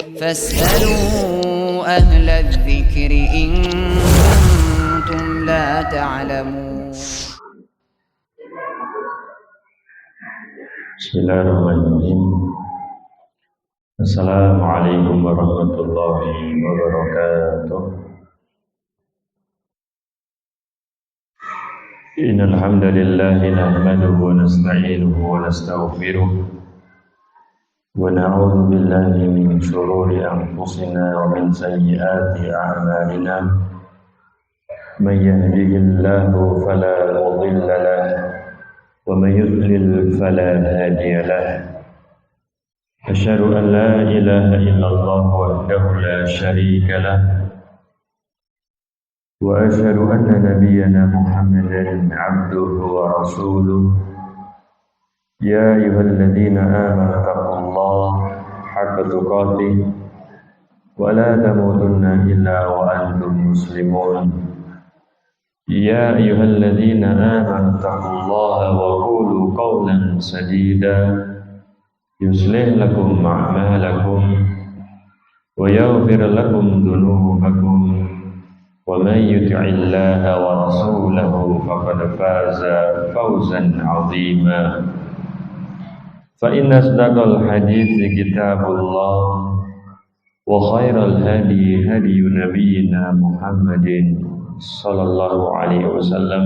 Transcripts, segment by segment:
فاسألوا أهل الذكر إن كنتم لا تعلمون. بسم الله الرحمن الرحيم. السلام عليكم ورحمة الله وبركاته. إن الحمد لله نحمده ونستعينه ونستغفره ونعوذ بالله من شرور أنفسنا ومن سيئات أعمالنا. من يهده الله فلا مضل له ومن يضلل فلا هادي له. أشهد أن لا إله إلا الله وحده لا شريك له وأشهد أن نبينا محمدا عبده ورسوله. يا أيها الذين آمنوا اتقوا الله حق تقاته ولا تموتن إلا وأنتم مسلمون. يا أيها الذين آمنوا اتقوا الله وقولوا قولا سديدا يصلح لكم أعمالكم ويغفر لكم ذنوبكم ومن يطع الله ورسوله فقد فاز فوزا عظيما. فإن أصدق الحديث كتاب الله وخير الهدي هدي نبينا محمد صلى الله عليه وسلم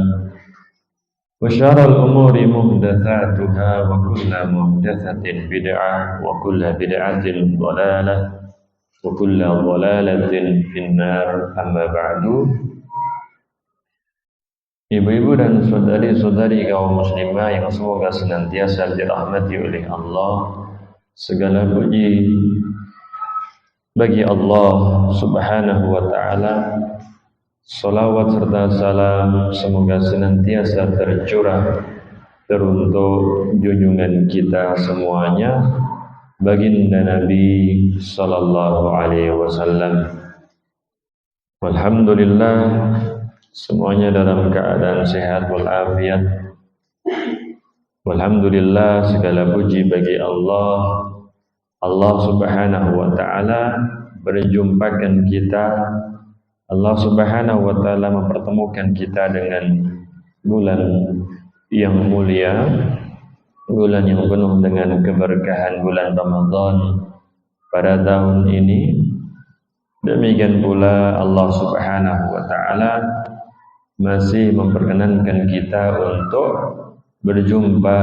وشر الأمور محدثاتها وكل محدثة بدعة وكل بدعة ضلالة وكل ضلالة في النار. أما بعد. Ibu-ibu dan saudari-saudari kaum muslimah yang semoga senantiasa dirahmati oleh Allah, segala puji bagi Allah Subhanahu wa taala. Salawat serta salam semoga senantiasa tercurah teruntuk junjungan kita semuanya, baginda Nabi sallallahu alaihi wasallam. Alhamdulillah, semuanya dalam keadaan sehat walafiat. Alhamdulillah, segala puji bagi Allah. Allah Subhanahu wa taala berjumpakan kita. Allah Subhanahu wa taala mempertemukan kita dengan bulan yang mulia, bulan yang penuh dengan keberkahan, bulan Ramadan pada tahun ini. Demikian pula Allah Subhanahu wa taala masih memperkenankan kita untuk berjumpa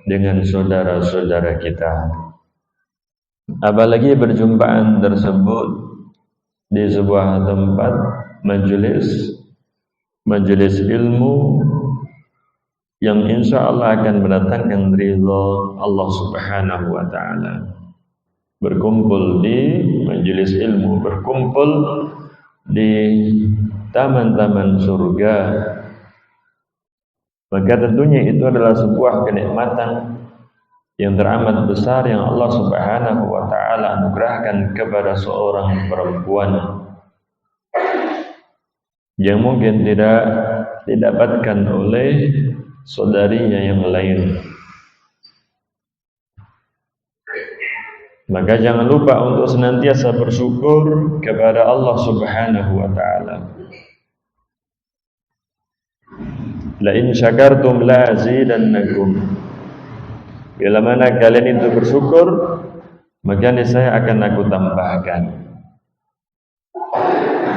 dengan saudara-saudara kita. Apalagi perjumpaan tersebut di sebuah tempat majelis ilmu yang insya Allah akan mendatangkan ridha Allah Subhanahu wa taala. Berkumpul di majelis ilmu, berkumpul di taman-taman surga, maka tentunya itu adalah sebuah kenikmatan yang teramat besar yang Allah Subhanahu wa taala anugerahkan kepada seorang perempuan yang mungkin tidak didapatkan oleh saudarinya yang lain. Maka jangan lupa untuk senantiasa bersyukur kepada Allah Subhanahu wa taala. La in syakartum la azidannakum. Bila mana kalian itu bersyukur, maka niscaya akan aku tambahkan.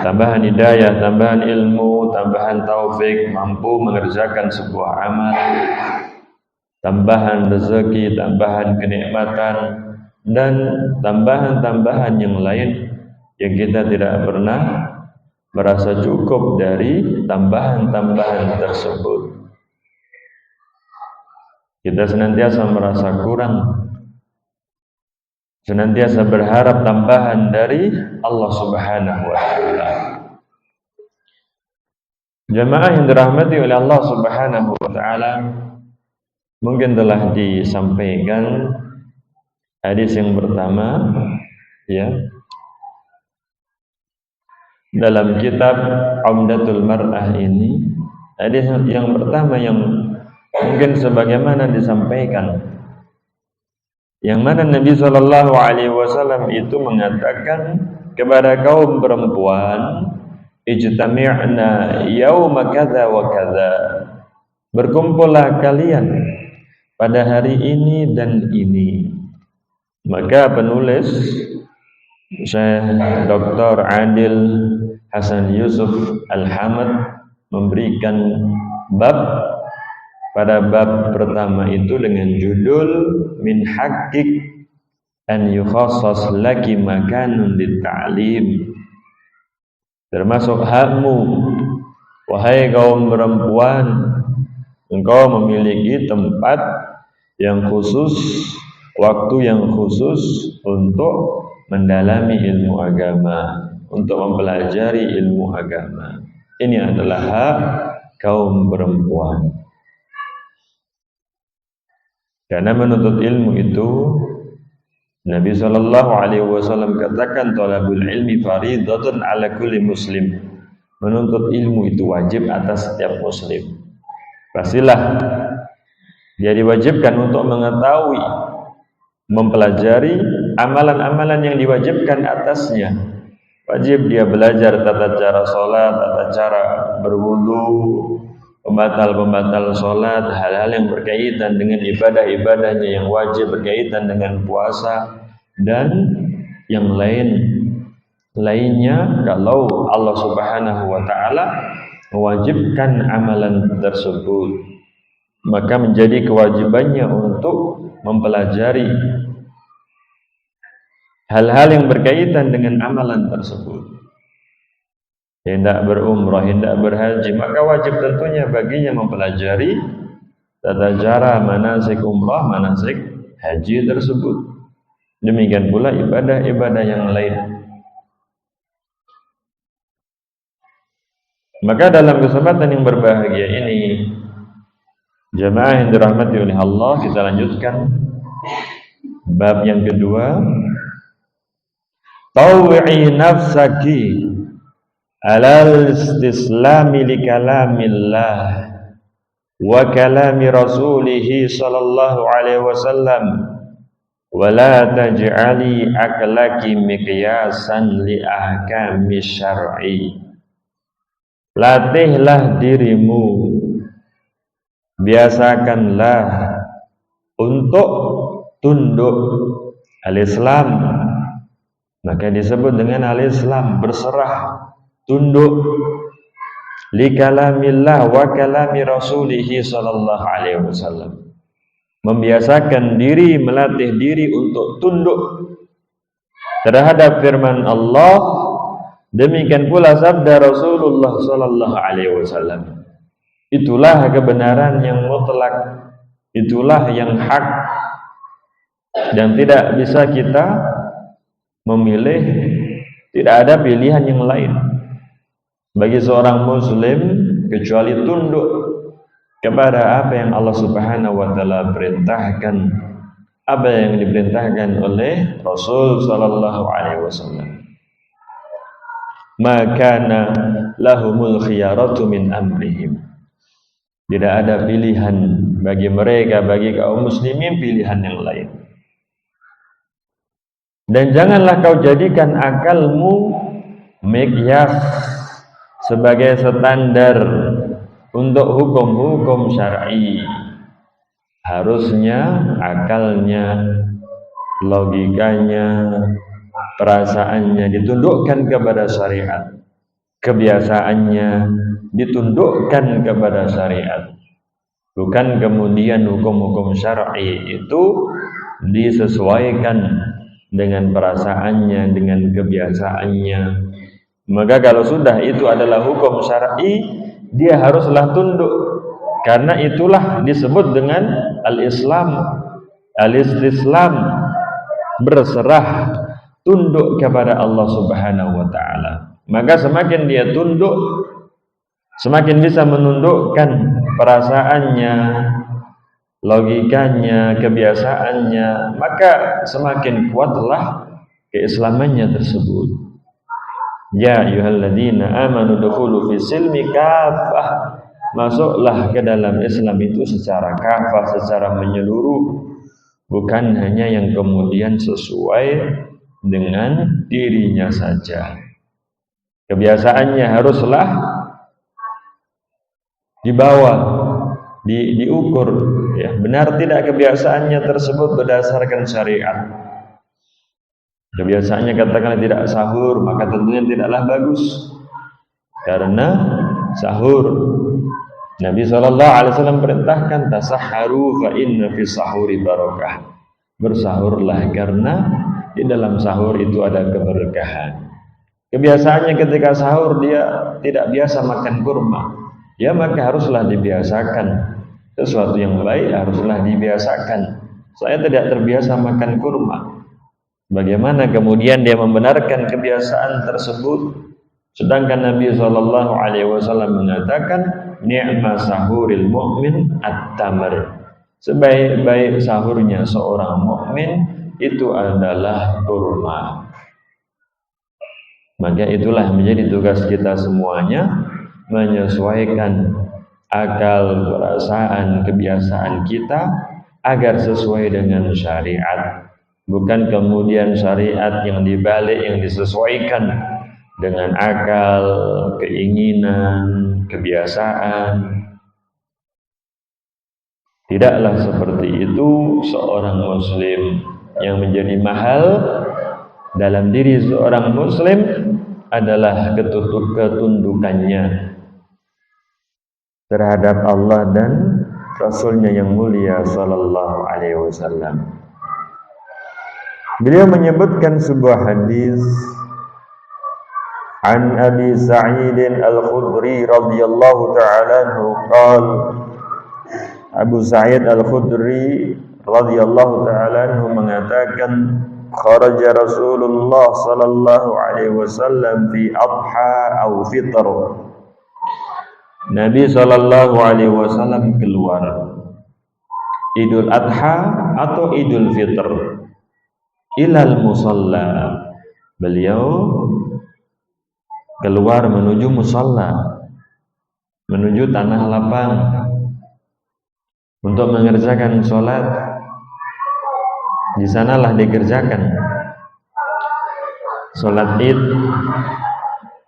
Tambahan hidayah, tambahan ilmu, tambahan taufik, mampu mengerjakan sebuah amal, tambahan rezeki, tambahan kenikmatan, dan tambahan-tambahan yang lain yang kita tidak pernah merasa cukup dari tambahan-tambahan tersebut. Kita senantiasa merasa kurang, senantiasa berharap tambahan dari Allah Subhanahu wa taala. Jamaah yang dirahmati oleh Allah Subhanahu wa taala, mungkin telah disampaikan hadis yang pertama ya dalam kitab Umdatul Mar'ah ini. Hadis yang pertama yang mungkin sebagaimana disampaikan yang mana Nabi SAW itu mengatakan kepada kaum perempuan, ijtami'na yauma kadza wa kadza, berkumpullah kalian pada hari ini dan ini. Maka penulis Syekh Dr. Adil Hasan Yusuf Al-Hamad memberikan pada bab pertama itu dengan judul min haqqik an yukhassas laki makanun lit-ta'lim. Termasuk hakmu wahai kaum perempuan, engkau memiliki tempat yang khusus, waktu yang khusus untuk mendalami ilmu agama, untuk mempelajari ilmu agama. Ini adalah hak kaum perempuan. Karena menuntut ilmu itu Nabi SAW katakan talabul ilmi faridatun ala kulli muslim. Menuntut ilmu itu wajib atas setiap muslim. Pastilah dia diwajibkan untuk mengetahui, mempelajari amalan-amalan yang diwajibkan atasnya. Wajib dia belajar tata cara sholat, tata cara berwudu, pembatal-pembatal sholat, hal-hal yang berkaitan dengan ibadah-ibadahnya yang wajib, berkaitan dengan puasa dan yang lainnya kalau Allah Subhanahu wa taala mewajibkan amalan tersebut, maka menjadi kewajibannya untuk mempelajari hal-hal yang berkaitan dengan amalan tersebut. Hendak berumrah, hendak berhaji, maka wajib tentunya baginya mempelajari tata cara manasik umrah, manasik haji tersebut. Demikian pula ibadah-ibadah yang lain. Maka dalam kesempatan yang berbahagia ini, jamaah yang dirahmati oleh Allah, kita lanjutkan bab yang kedua. Taw'i nafsaki alal istislami li kalamillah wa kalami rasulih sallallahu alaihi wasallam wa la taj'ali aklaki miqyasan li ahkami syar'i. Latihlah dirimu, biasakanlah untuk tunduk al-Islam. Maka disebut dengan al-Islam, berserah, tunduk li kalamillah wa kalami rasulih sallallahu alaihi wasallam. Membiasakan diri, melatih diri untuk tunduk terhadap firman Allah, demikian pula sabda Rasulullah sallallahu alaihi wasallam. Itulah kebenaran yang mutlak, itulah yang hak, dan tidak bisa kita memilih, tidak ada pilihan yang lain bagi seorang muslim kecuali tunduk kepada apa yang Allah Subhanahu wa taala perintahkan, apa yang diperintahkan oleh Rasul sallallahu alaihi wasallam. Makana lahumul khiyaratu min amrihim. Tidak ada pilihan bagi mereka, bagi kaum muslimin pilihan yang lain. Dan janganlah kau jadikan akalmu miqyas sebagai standar untuk hukum-hukum syar'i. Harusnya akalnya, logikanya, perasaannya ditundukkan kepada syariat. Kebiasaannya ditundukkan kepada syariat. Bukan kemudian hukum-hukum syar'i itu disesuaikan dengan perasaannya, dengan kebiasaannya. Maka kalau sudah itu adalah hukum syar'i, dia haruslah tunduk, karena itulah disebut dengan al-Islam, al-istislam, berserah, tunduk kepada Allah Subhanahu wa taala. Maka semakin dia tunduk, semakin bisa menundukkan perasaannya, logikanya, kebiasaannya, maka semakin kuatlah keislamannya tersebut. Ya ayyuhalladzina amanu dukhulu fis silmi kafah. Masuklah ke dalam Islam itu secara kafah, secara menyeluruh. bukan hanya yang kemudian sesuai dengan dirinya saja. Kebiasaannya haruslah dibawa, diukur, ya, benar tidak kebiasaannya tersebut berdasarkan syariat. Kebiasaannya katakanlah tidak sahur, maka tentunya tidaklah bagus, karena sahur Nabi SAW perintahkan tasahharu fa inna fi sahuri barakah. Bersahurlah karena di dalam sahur itu ada keberkahan. Kebiasaannya ketika sahur dia tidak biasa makan kurma, ya maka haruslah dibiasakan. Sesuatu yang baik haruslah dibiasakan. Saya tidak terbiasa makan kurma. Bagaimana kemudian dia membenarkan kebiasaan tersebut? Sedangkan Nabi SAW mengatakan, ni'ma sahuril mu'min at-tamr. Sebaik-baik sahurnya seorang mukmin itu adalah kurma. Maka itulah menjadi tugas kita semuanya, menyesuaikan akal, perasaan, kebiasaan kita agar sesuai dengan syariat. Bukan kemudian syariat yang dibalik, yang disesuaikan dengan akal, keinginan, kebiasaan. Tidaklah seperti itu. Seorang muslim yang menjadi mahal dalam diri seorang muslim adalah ketundukannya terhadap Allah dan Rasulnya yang mulia sallallahu alaihi wasallam. Beliau menyebutkan sebuah hadis an Abi Sa'id Al-Khudri radhiyallahu ta'ala anhu qala, Abu Sa'id Al-Khudri radhiyallahu ta'ala anhu mengatakan, kharaja Rasulullah sallallahu alaihi wasallam fi adha aw fitr. Nabi sallallahu alaihi wasallam keluar Idul Adha atau Idul Fitr ilal musalla. Beliau keluar menuju musalla, menuju tanah lapang untuk mengerjakan sholat. Di sanalah dikerjakan sholat id.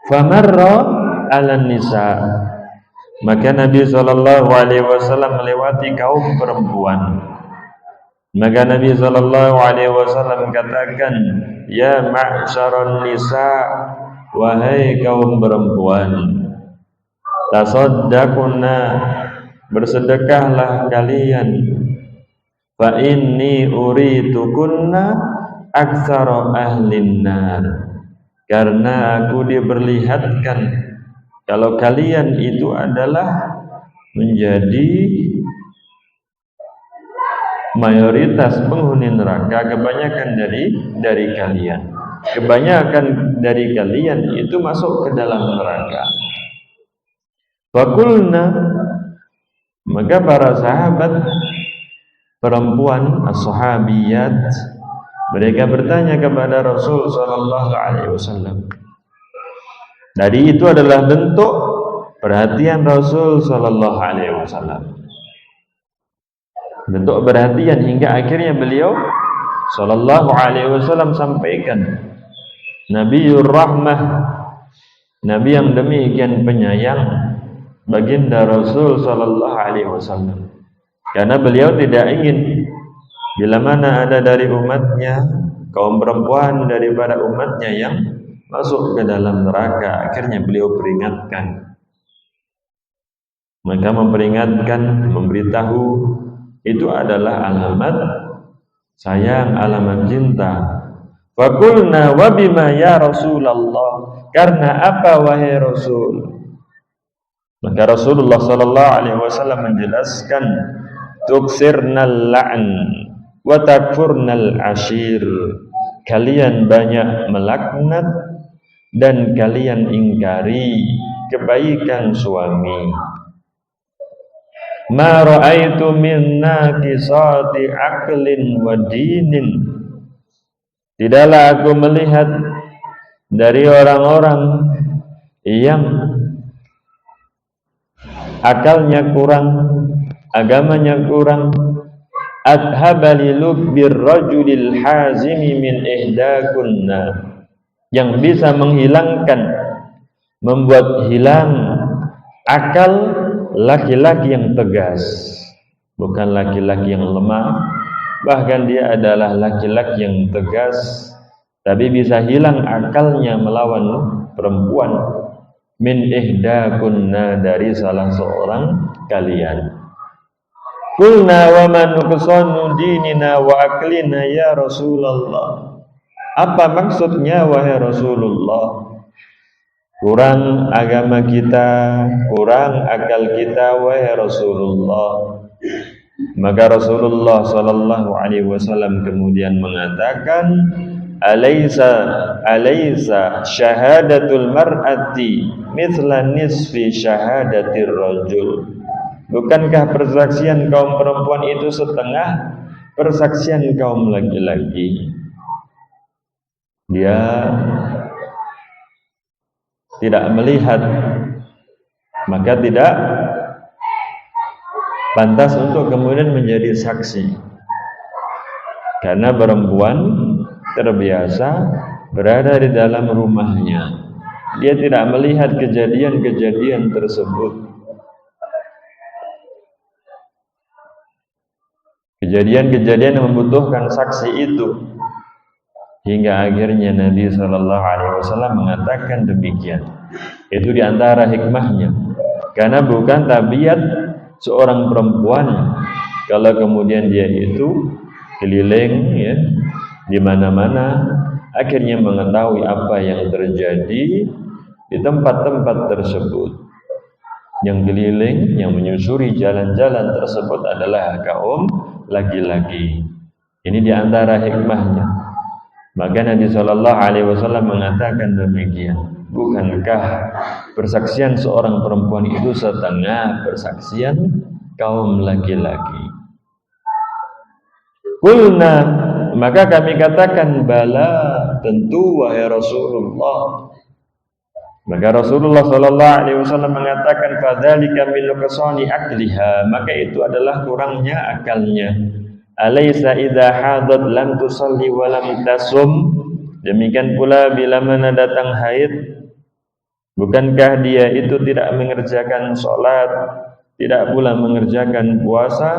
Famarra ala nisa, maka Nabi sallallahu alaihi wasallam melewati kaum perempuan. Maka Nabi sallallahu alaihi wasallam katakan, ya ma'syaron nisa, wahai kaum perempuan, tasaddaquna, bersedekahlah kalian, fa inni uritukunna aktsara ahlin nar, karena aku diperlihatkan kalau kalian itu adalah menjadi mayoritas penghuni neraka. Kebanyakan dari kalian, kebanyakan dari kalian itu masuk ke dalam neraka. Fakulna, maka para sahabat perempuan as-sahabiyat mereka bertanya kepada Rasul sallallahu alaihi wasallam. Jadi itu adalah bentuk perhatian Rasul sallallahu alaihi wasallam. Bentuk perhatian hingga akhirnya beliau sallallahu alaihi wasallam sampaikan, Nabiur Rahmah, Nabi yang demikian penyayang, baginda Rasul sallallahu alaihi wasallam. Karena beliau tidak ingin bila mana ada dari umatnya, kaum perempuan daripada umatnya yang masuk ke dalam neraka. Akhirnya beliau peringatkan. Maka memperingatkan, memberitahu, itu adalah alamat sayang, alamat cinta. Fakulna wa bima ya Rasulullah, karena apa wahai Rasul? Maka Rasulullah sallallahu alaihi wasallam menjelaskan, tuksirnal la'n wa takfurnal ashir, kalian banyak melaknat dan kalian ingkari kebaikan suami. Ma ra'aitu min naqisati aqlin wa dinin, tidaklah aku melihat dari orang-orang yang akalnya kurang, agamanya kurang, adhaba li lubbir rajulil hazimi min ihdakunna, yang bisa menghilangkan, membuat hilang akal laki-laki yang tegas, bukan laki-laki yang lemah, bahkan dia adalah laki-laki yang tegas tapi bisa hilang akalnya melawan perempuan, min ihdakunna, dari salah seorang kalian. Qulna wa man nuqsanu dinina wa aklina ya Rasulullah. Apa maksudnya wahai Rasulullah? Kurang agama kita, kurang akal kita wahai Rasulullah. Maka Rasulullah sallallahu alaihi wasallam kemudian mengatakan, Alaysa syahadatul mar'ati mithla nisfi syahadatir rajul. Bukankah persaksian kaum perempuan itu setengah persaksian kaum laki-laki? Dia tidak melihat, maka tidak pantas untuk kemudian menjadi saksi. Karena perempuan terbiasa berada di dalam rumahnya, dia tidak melihat kejadian-kejadian tersebut. Kejadian-kejadian yang membutuhkan saksi itu, hingga akhirnya Nabi Shallallahu Alaihi Wasallam mengatakan demikian. Itu diantara hikmahnya, karena bukan tabiat seorang perempuan kalau kemudian dia itu keliling ya di mana-mana, akhirnya mengetahui apa yang terjadi di tempat-tempat tersebut. Yang keliling, yang menyusuri jalan-jalan tersebut adalah kaum laki-laki. Ini diantara hikmahnya. Maka Nabi Shallallahu Alaihi Wasallam mengatakan demikian. Bukankah persaksian seorang perempuan itu setengah persaksian kaum laki-laki? Qulna, maka kami katakan, bala, tentu wahai Rasulullah. Maka Rasulullah Shallallahu Alaihi Wasallam mengatakan, fadzalika min nuqsani akliha, maka itu adalah kurangnya akalnya. Alaysa idza hadat lam tusalli wa lam tasum, demikian pula bila mana datang haid, bukankah dia itu tidak mengerjakan sholat, tidak pula mengerjakan puasa?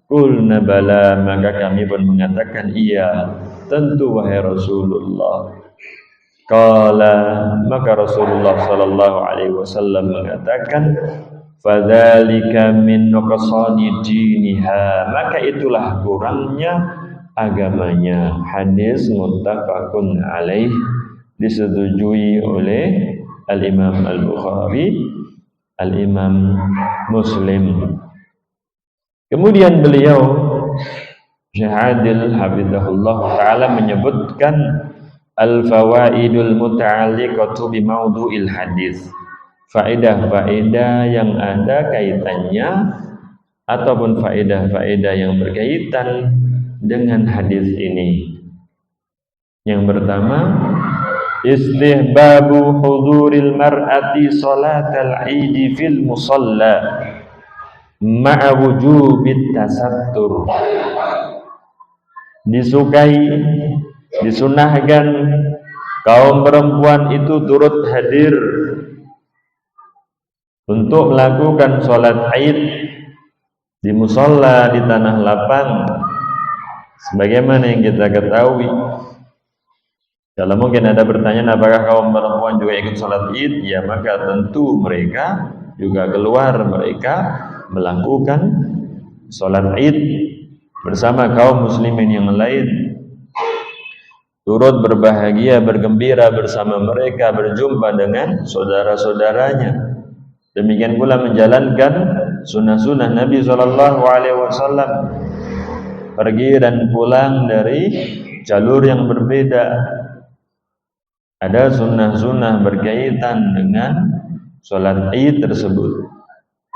Qulna bala, maka kami pun mengatakan iya, tentu wahai Rasulullah. Qala, maka Rasulullah sallallahu alaihi wasallam mengatakan, fadzalika min nuqsani diniha, maka itulah kurangnya agamanya. Hadis muttafaqun alaih, disetujui oleh Al-Imam Al-Bukhari, Al-Imam Muslim. Kemudian beliau Syekh Adil hafizahullah taala menyebutkan al-fawaidul muta'alliqatu bi maudu'il hadis, faedah-faedah yang ada kaitannya ataupun faedah-faedah yang berkaitan dengan hadis ini. Yang pertama, istihbabu huduril mar'ati salatal 'id fil musalla ma'a wujubit tasattur. Disukai, disunahkan kaum perempuan itu turut hadir untuk melakukan sholat Id di musalla, di tanah lapang, sebagaimana yang kita ketahui. Kalau mungkin ada pertanyaan apakah kaum perempuan juga ikut sholat Id, ya maka tentu mereka juga keluar, mereka melakukan sholat Id bersama kaum muslimin yang lain, turut berbahagia, bergembira bersama mereka, berjumpa dengan saudara-saudaranya. Demikian pula menjalankan sunnah-sunnah Nabi SAW, pergi dan pulang dari jalur yang berbeda. Ada sunnah-sunnah berkaitan dengan sholat Id tersebut.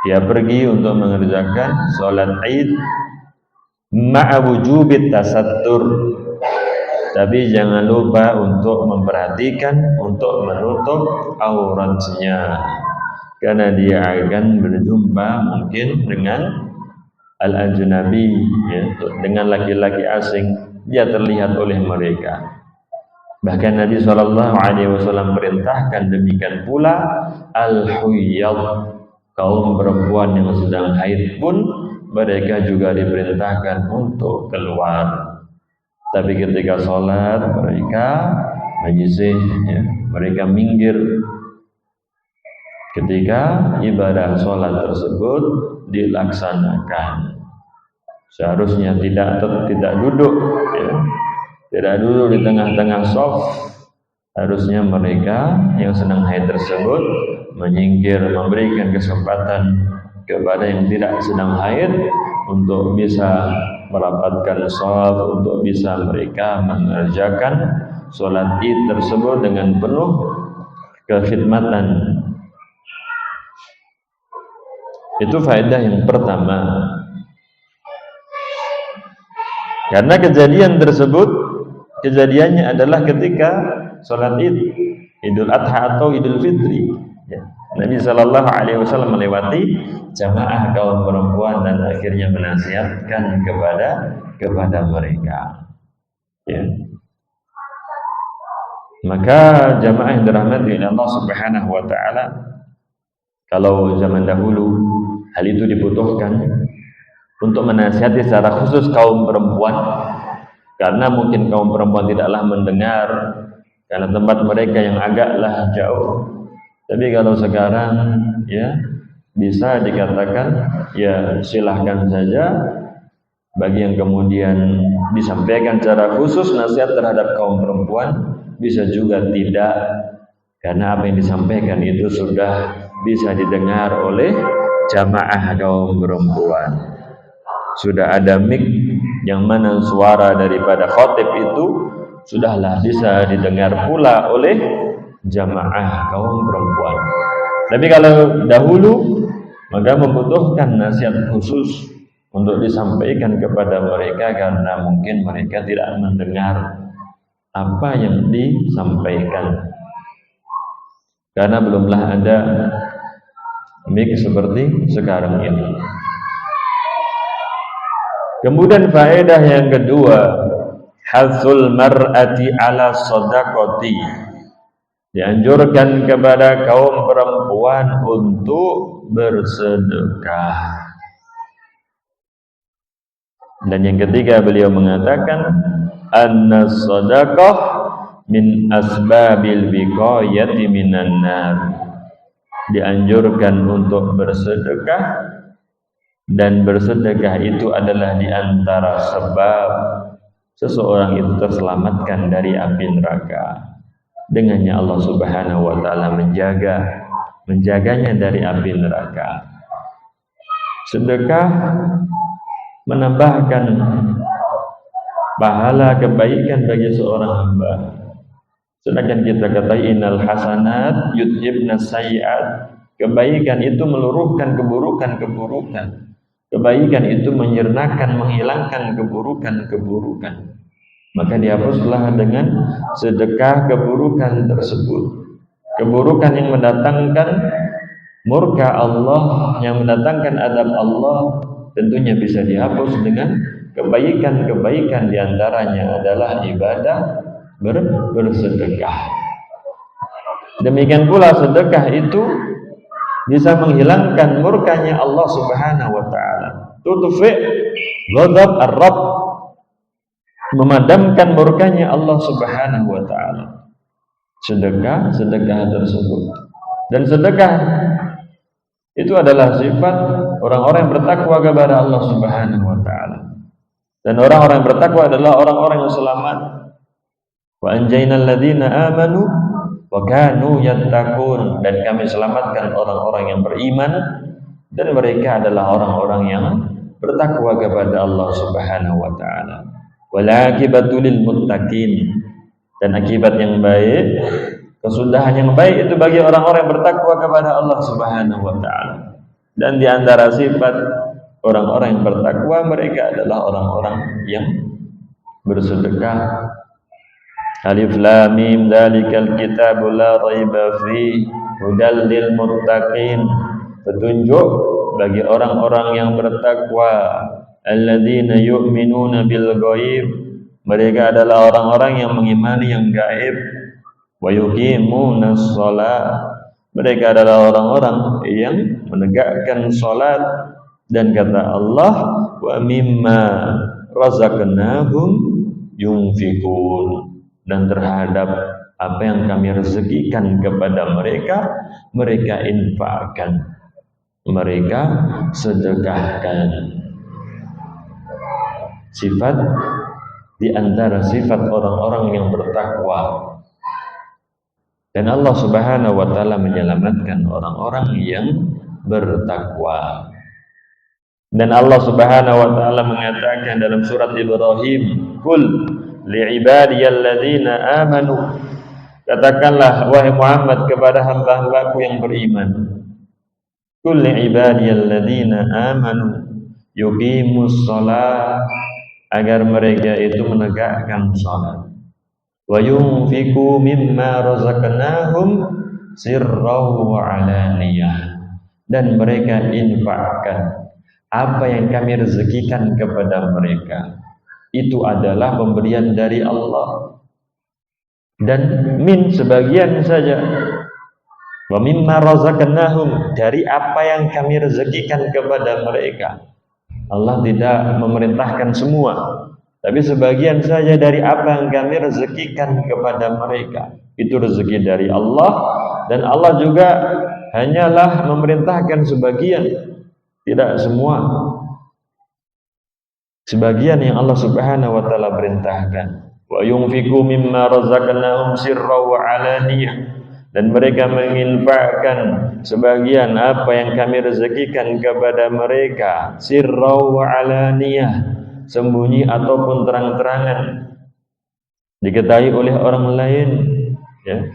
Dia pergi untuk mengerjakan sholat Id ma'a wujubit tasattur, tapi jangan lupa untuk memperhatikan, untuk menutup auratnya, karena dia akan berjumpa mungkin dengan al-ajnabi, ya, dengan laki-laki asing, dia terlihat oleh mereka. Bahkan Nabi SAW perintahkan demikian pula al-huyyad, kaum perempuan yang sedang haid pun mereka juga diperintahkan untuk keluar. Tapi ketika sholat mereka majisih, ya, mereka minggir. Ketika ibadah sholat tersebut dilaksanakan, seharusnya tidak duduk, ya, tidak duduk di tengah-tengah shaf. Harusnya mereka yang sedang haid tersebut menyingkir, memberikan kesempatan kepada yang tidak sedang haid untuk bisa merapatkan shaf, untuk bisa mereka mengerjakan sholat id tersebut dengan penuh kekhidmatan. Itu faedah yang pertama. Karena kejadian tersebut, kejadiannya adalah ketika sholat id, Idul Adha atau Idul Fitri, ya. Nabi SAW melewati jamaah kaum perempuan dan akhirnya menasihatkan kepada mereka, ya. Maka jamaah yang dirahmati oleh Allah Subhanahu wa taala, kalau zaman dahulu hal itu dibutuhkan untuk menasihati secara khusus kaum perempuan, karena mungkin kaum perempuan tidaklah mendengar karena tempat mereka yang agaklah jauh. Tapi kalau sekarang, ya, bisa dikatakan, ya, silahkan saja bagi yang kemudian disampaikan secara khusus nasihat terhadap kaum perempuan, bisa juga tidak, karena apa yang disampaikan itu sudah bisa didengar oleh jamaah kaum perempuan. Sudah ada mic yang mana suara daripada khotib itu sudahlah bisa didengar pula oleh jamaah kaum perempuan. Tapi kalau dahulu, maka membutuhkan nasihat khusus untuk disampaikan kepada mereka, karena mungkin mereka tidak mendengar apa yang disampaikan, karena belumlah ada mic seperti sekarang ini. Kemudian faedah yang kedua, hasul mar'ati ala shadaqati, dianjurkan kepada kaum perempuan untuk bersedekah. Dan yang ketiga beliau mengatakan anna shadaqah min asbabil biqayati minan nar, dianjurkan untuk bersedekah, dan bersedekah itu adalah di antara sebab seseorang itu terselamatkan dari api neraka. Dengannya Allah Subhanahu wa taala menjaganya dari api neraka. Sedekah menambahkan pahala kebaikan bagi seorang hamba. Sedangkan kita kata innal hasanat yudhibnas sayyi'at, kebaikan itu meluruhkan keburukan-keburukan. Kebaikan itu menyirnakan, menghilangkan keburukan-keburukan. Maka dihapuslah dengan sedekah keburukan tersebut. Keburukan yang mendatangkan murka Allah, yang mendatangkan adab Allah, tentunya bisa dihapus dengan kebaikan-kebaikan. Diantaranya adalah ibadah bersedekah. Demikian pula sedekah itu bisa menghilangkan murkanya Allah Subhanahu wa taala. Tudfi ghadab ar-rabb, memadamkan murkanya Allah Subhanahu wa taala. Sedekah tersebut. Dan sedekah itu adalah sifat orang-orang yang bertakwa kepada Allah Subhanahu wa taala. Dan orang-orang yang bertakwa adalah orang-orang yang selamat. Wa anjaynal ladzina amanu wa kanu yattaqun, dan kami selamatkan orang-orang yang beriman dan mereka adalah orang-orang yang bertakwa kepada Allah Subhanahu wa taala. Wal aqibatu lil muttaqin, dan akibat yang baik, kesudahan yang baik itu bagi orang-orang yang bertakwa kepada Allah Subhanahu wa taala. Dan di antara sifat orang-orang yang bertakwa, mereka adalah orang-orang yang bersedekah. Alif lam mim dzalikal kitabul la raiba fi hudal lil muttaqin, petunjuk bagi orang-orang yang bertakwa, alladzina yu'minuna bil ghaib, mereka adalah orang-orang yang mengimani yang gaib, wa yuqimunas shalah, mereka adalah orang-orang yang menegakkan salat, dan kata Allah, wa mimma razaqnahum yunfikun, dan terhadap apa yang kami rezekikan kepada mereka, mereka infakkan, mereka sedekahkan. Sifat di antara sifat orang-orang yang bertakwa. Dan Allah Subhanahu wa taala menyelamatkan orang-orang yang bertakwa. Dan Allah Subhanahu wa taala mengatakan dalam surat Ibrahim, "Qul li'ibadiyalladzina amanu." Katakanlah wahai Muhammad kepada hamba-hambaku yang beriman. "Qul li'ibadiyalladzina amanu yuqimus shalah," agar mereka itu menegakkan salat. "Wa yunfiqu mimma razaqnahum sirran wa alaniyah," dan mereka infakkan apa yang kami rezekikan kepada mereka. Itu adalah pemberian dari Allah. Dan min sebagian saja. Wa mimma razaqnahum, dari apa yang kami rezekikan kepada mereka. Allah tidak memerintahkan semua, tapi sebagian saja dari apa yang kami rezekikan kepada mereka. Itu rezeki dari Allah, dan Allah juga hanyalah memerintahkan sebagian, tidak semua. Sebagian yang Allah Subhanahu wa taala perintahkan. Wa yunfiqu mimma razaqnahum sirran wa alaniyah, dan mereka menginfakkan sebagian apa yang kami rezekikan kepada mereka, sirran wa alaniyah, sembunyi ataupun terang-terangan, diketahui oleh orang lain, ya.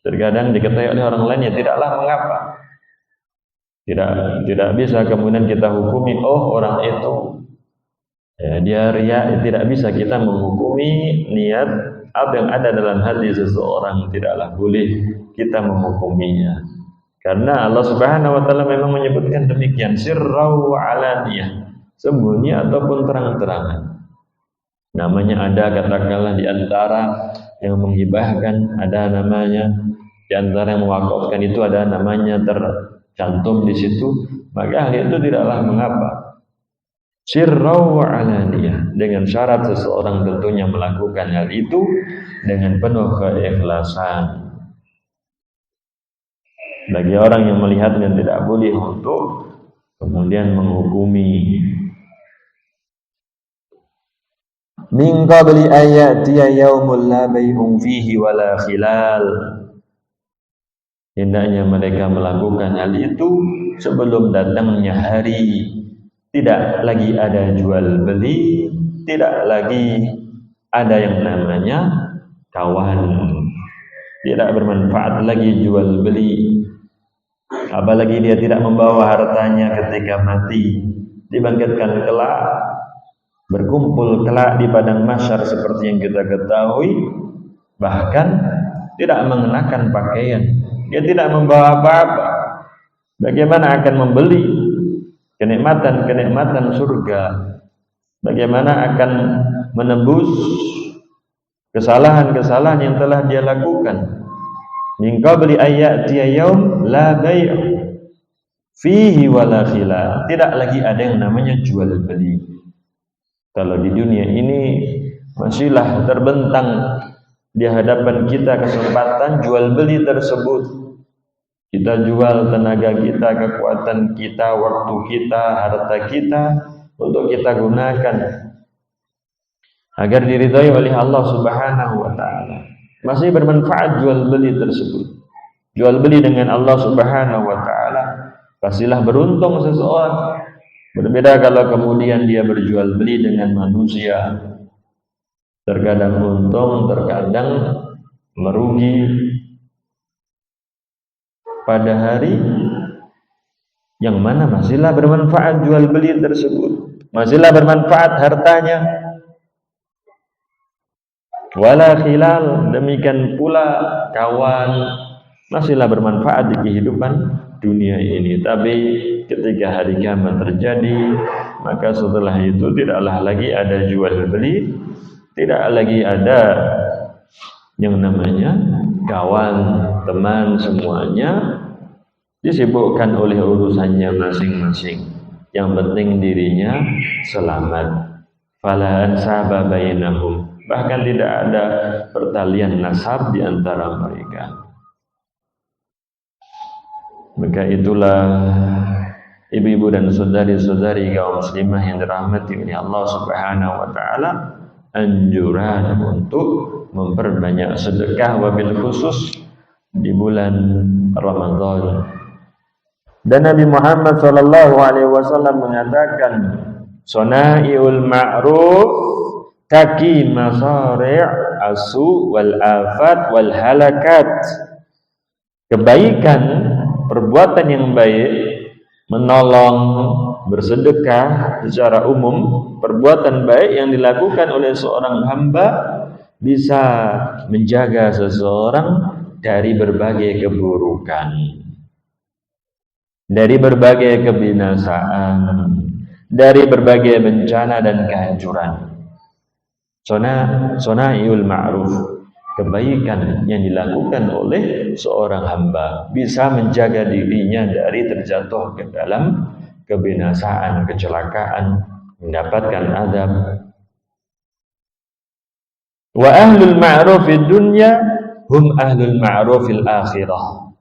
Terkadang diketahui oleh orang lain, ya tidaklah mengapa. Tidak bisa kemudian kita hukumi, oh orang itu ya, dia riya, tidak bisa kita menghukumi niat apa yang ada dalam hati seseorang, tidaklah boleh kita menghukuminya. Karena Allah Subhanahu wa taala memang menyebutkan demikian, sirran wa alaniyah, sembunyi ataupun terang-terangan. Namanya ada, katakanlah di antara yang menghibahkan, ada namanya, di antara yang mewakafkan itu ada namanya tercantum di situ, maka hal itu tidaklah mengapa. Sirran wa alaniyah, dengan syarat seseorang tentunya melakukan hal itu dengan penuh keikhlasan. Bagi orang yang melihat dan tidak boleh untuk kemudian menghukumi. Min qabli ayatiya yaumul la bay'un fihi wala khilal, hendaknya mereka melakukan hal itu sebelum datangnya hari tidak lagi ada jual beli, tidak lagi ada yang namanya kawan, tidak bermanfaat lagi jual beli. Apalagi dia tidak membawa hartanya ketika mati, dibangkitkan kelak, berkumpul kelak di padang mahsyar seperti yang kita ketahui, bahkan tidak mengenakan pakaian, dia tidak membawa apa-apa. Bagaimana akan membeli kenikmatan-kenikmatan surga? Bagaimana akan menembus kesalahan-kesalahan yang telah dia lakukan? Min qabli ayyatiya yaum la bay' fihi wala khilal, tidak lagi ada yang namanya jual beli. Kalau di dunia ini masihlah terbentang di hadapan kita kesempatan jual beli tersebut. Kita jual tenaga kita, kekuatan kita, waktu kita, harta kita untuk kita gunakan agar diridhai oleh Allah Subhanahu wa taala. Masih bermanfaat jual beli tersebut. Jual beli dengan Allah Subhanahu wa taala, pastilah beruntung seseorang. Berbeda kalau kemudian dia berjual beli dengan manusia. Terkadang untung, terkadang merugi. Pada hari yang mana masihlah bermanfaat jual beli tersebut, masihlah bermanfaat hartanya. Wala khilal, demikian pula kawan, masihlah bermanfaat di kehidupan dunia ini. Tapi ketika hari kiamat terjadi, maka setelah itu tidaklah lagi ada jual beli, tidak lagi ada yang namanya kawan, teman, semuanya disibukkan oleh urusannya masing-masing. Yang penting dirinya selamat. Fala ansaba bainahum. Bahkan tidak ada pertalian nasab di antara mereka. Maka itulah ibu-ibu dan saudari-saudari kaum muslimah yang dirahmati oleh Allah Subhanahu wa taala, anjuran untuk memperbanyak sedekah, wabil khusus di bulan Ramadan. Dan Nabi Muhammad SAW mengatakan, Sonaiul ma'ruf taki masari' asu wal afat wal halakat. Kebaikan, perbuatan yang baik, menolong, bersedekah secara umum, perbuatan baik yang dilakukan oleh seorang hamba bisa menjaga seseorang dari berbagai keburukan, dari berbagai kebinasaan, dari berbagai bencana dan kehancuran. Sonaiul ma'ruf, kebaikan yang dilakukan oleh seorang hamba bisa menjaga dirinya dari terjatuh ke dalam kebinasaan, kecelakaan, mendapatkan azab. Wa ahlul ma'ruf fid dunya hum ahlul ma'ruf fil akhirah.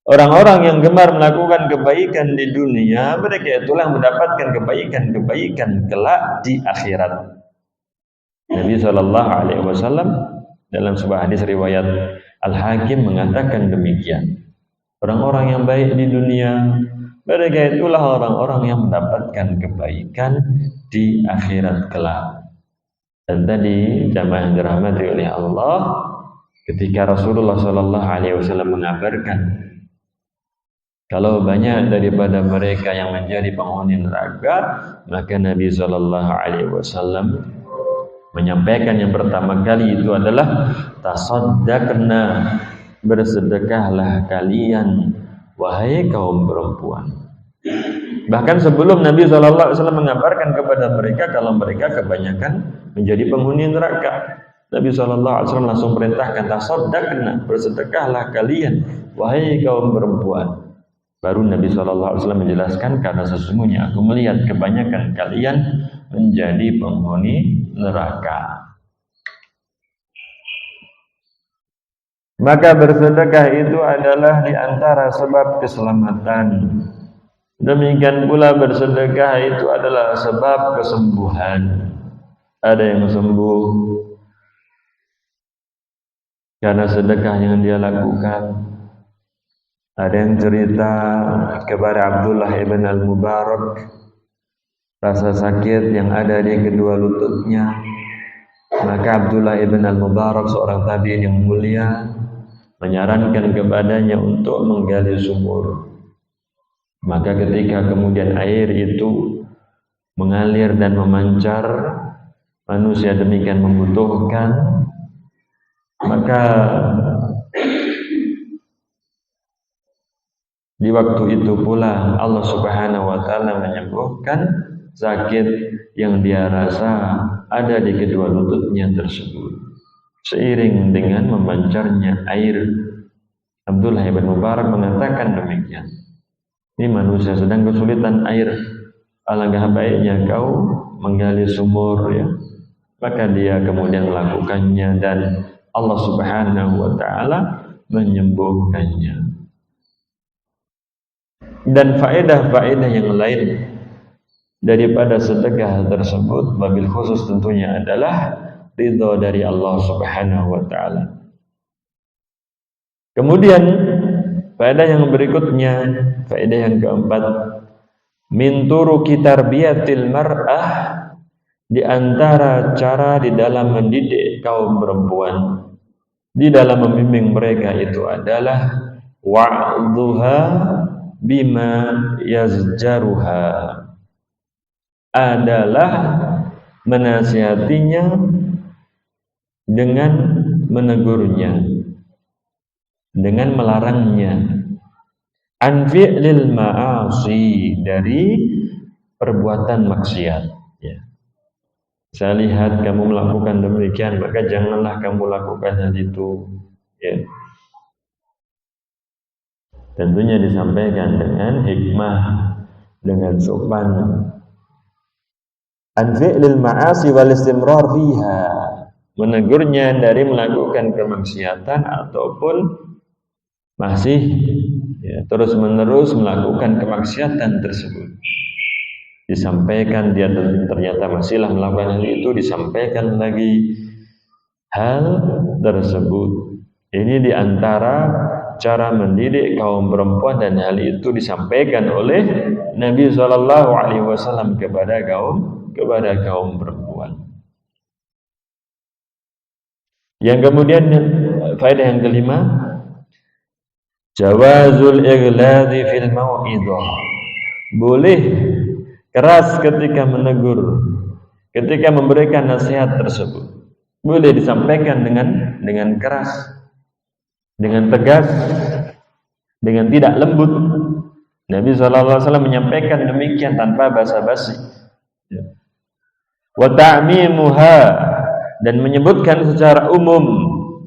Orang-orang yang gemar melakukan kebaikan di dunia, mereka itulah mendapatkan kebaikan-kebaikan kelak di akhirat. Nabi SAW dalam sebuah hadis riwayat Al-Hakim mengatakan demikian. Orang-orang yang baik di dunia, mereka itulah orang-orang yang mendapatkan kebaikan di akhirat kelak. Dan tadi jamaah yang dirahmati oleh Allah, ketika Rasulullah SAW mengabarkan kalau banyak daripada mereka yang menjadi penghuni neraka, maka Nabi SAW menyampaikan yang pertama kali itu adalah tasaddaqna, bersedekahlah kalian wahai kaum perempuan. Bahkan sebelum Nabi SAW mengabarkan kepada mereka kalau mereka kebanyakan menjadi penghuni neraka, Nabi SAW langsung perintahkan tasaddaqna, bersedekahlah kalian wahai kaum perempuan. Baru Nabi SAW menjelaskan, karena sesungguhnya aku melihat kebanyakan kalian menjadi penghuni neraka. Maka bersedekah itu adalah di antara sebab keselamatan. Demikian pula bersedekah itu adalah sebab kesembuhan. Ada yang sembuh karena sedekah yang dia lakukan. Ada yang cerita kepada Abdullah ibn al-Mubarak rasa sakit yang ada di kedua lututnya. Maka Abdullah ibn al-Mubarak, seorang tabi'in yang mulia, menyarankan kepadanya untuk menggali sumur. Maka ketika kemudian air itu mengalir dan memancar, manusia demikian membutuhkan, maka di waktu itu pula Allah Subhanahu wa taala menyembuhkan sakit yang dia rasa ada di kedua lututnya tersebut. Seiring dengan memancarnya air, Abdullah bin Mubarak mengatakan demikian. Ini manusia sedang kesulitan air, alangkah baiknya kau menggali sumur, ya. Maka dia kemudian melakukannya dan Allah Subhanahu wa taala menyembuhkannya. Dan faedah-faedah yang lain daripada sedekah tersebut, wabil khusus tentunya adalah ridha dari Allah Subhanahu wa taala. Kemudian faedah yang berikutnya, faedah yang keempat, min turuki tarbiyatil mar'ah, di antara cara di dalam mendidik kaum perempuan, di dalam membimbing mereka itu adalah wa'dhuha bima yazjaruha, adalah menasihatinya dengan menegurnya, dengan melarangnya, an fi'lil ma'asi, dari perbuatan maksiat. Ya. Saya lihat kamu melakukan demikian, maka janganlah kamu lakukan hal itu. Ya. Tentunya disampaikan dengan hikmah, dengan sopan. An fi'lil ma'asi wal istimrar fiha, menegurnya dari melakukan kemaksiatan ataupun masih terus menerus melakukan kemaksiatan tersebut. Disampaikan dia ternyata masihlah melakukan hal itu, disampaikan lagi hal tersebut. Ini diantara cara mendidik kaum perempuan, dan hal itu disampaikan oleh Nabi SAW kepada kaum perempuan. Yang kemudian faedah yang kelima, jawazul ighladi fil mau'idhah. Boleh keras ketika menegur, ketika memberikan nasihat tersebut. Boleh disampaikan dengan keras, dengan tegas, dengan tidak lembut. Nabi SAW menyampaikan demikian tanpa basa-basi. Wa ta'mimuha, dan menyebutkan secara umum,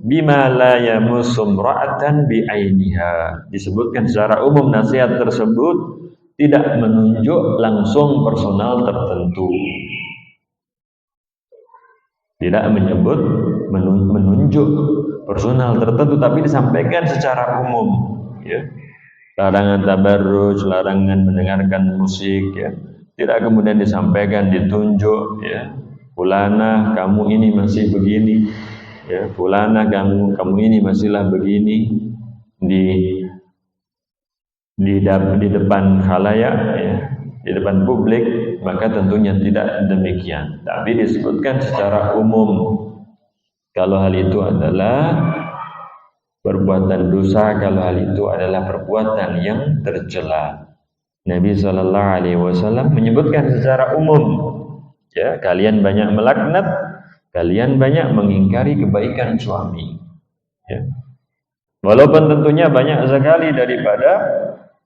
bima la yamussu imra'atan bi'ainiha. Disebutkan secara umum nasihat tersebut tidak menunjuk langsung personal tertentu. Tidak menunjuk personal tertentu, tapi disampaikan secara umum, ya. Larangan tabarruj, larangan mendengarkan musik, ya. Tidak kemudian disampaikan ditunjuk, ya. Fulana, kamu ini masih begini, ya. Fulana, kamu ini masihlah begini di depan khalayak, ya, di depan publik, maka tentunya tidak demikian. Tapi disebutkan secara umum. Kalau hal itu adalah perbuatan dosa, kalau hal itu adalah perbuatan yang tercela. Nabi SAW menyebutkan secara umum, ya, kalian banyak melaknat, kalian banyak mengingkari kebaikan suami. Ya. Walaupun tentunya banyak sekali daripada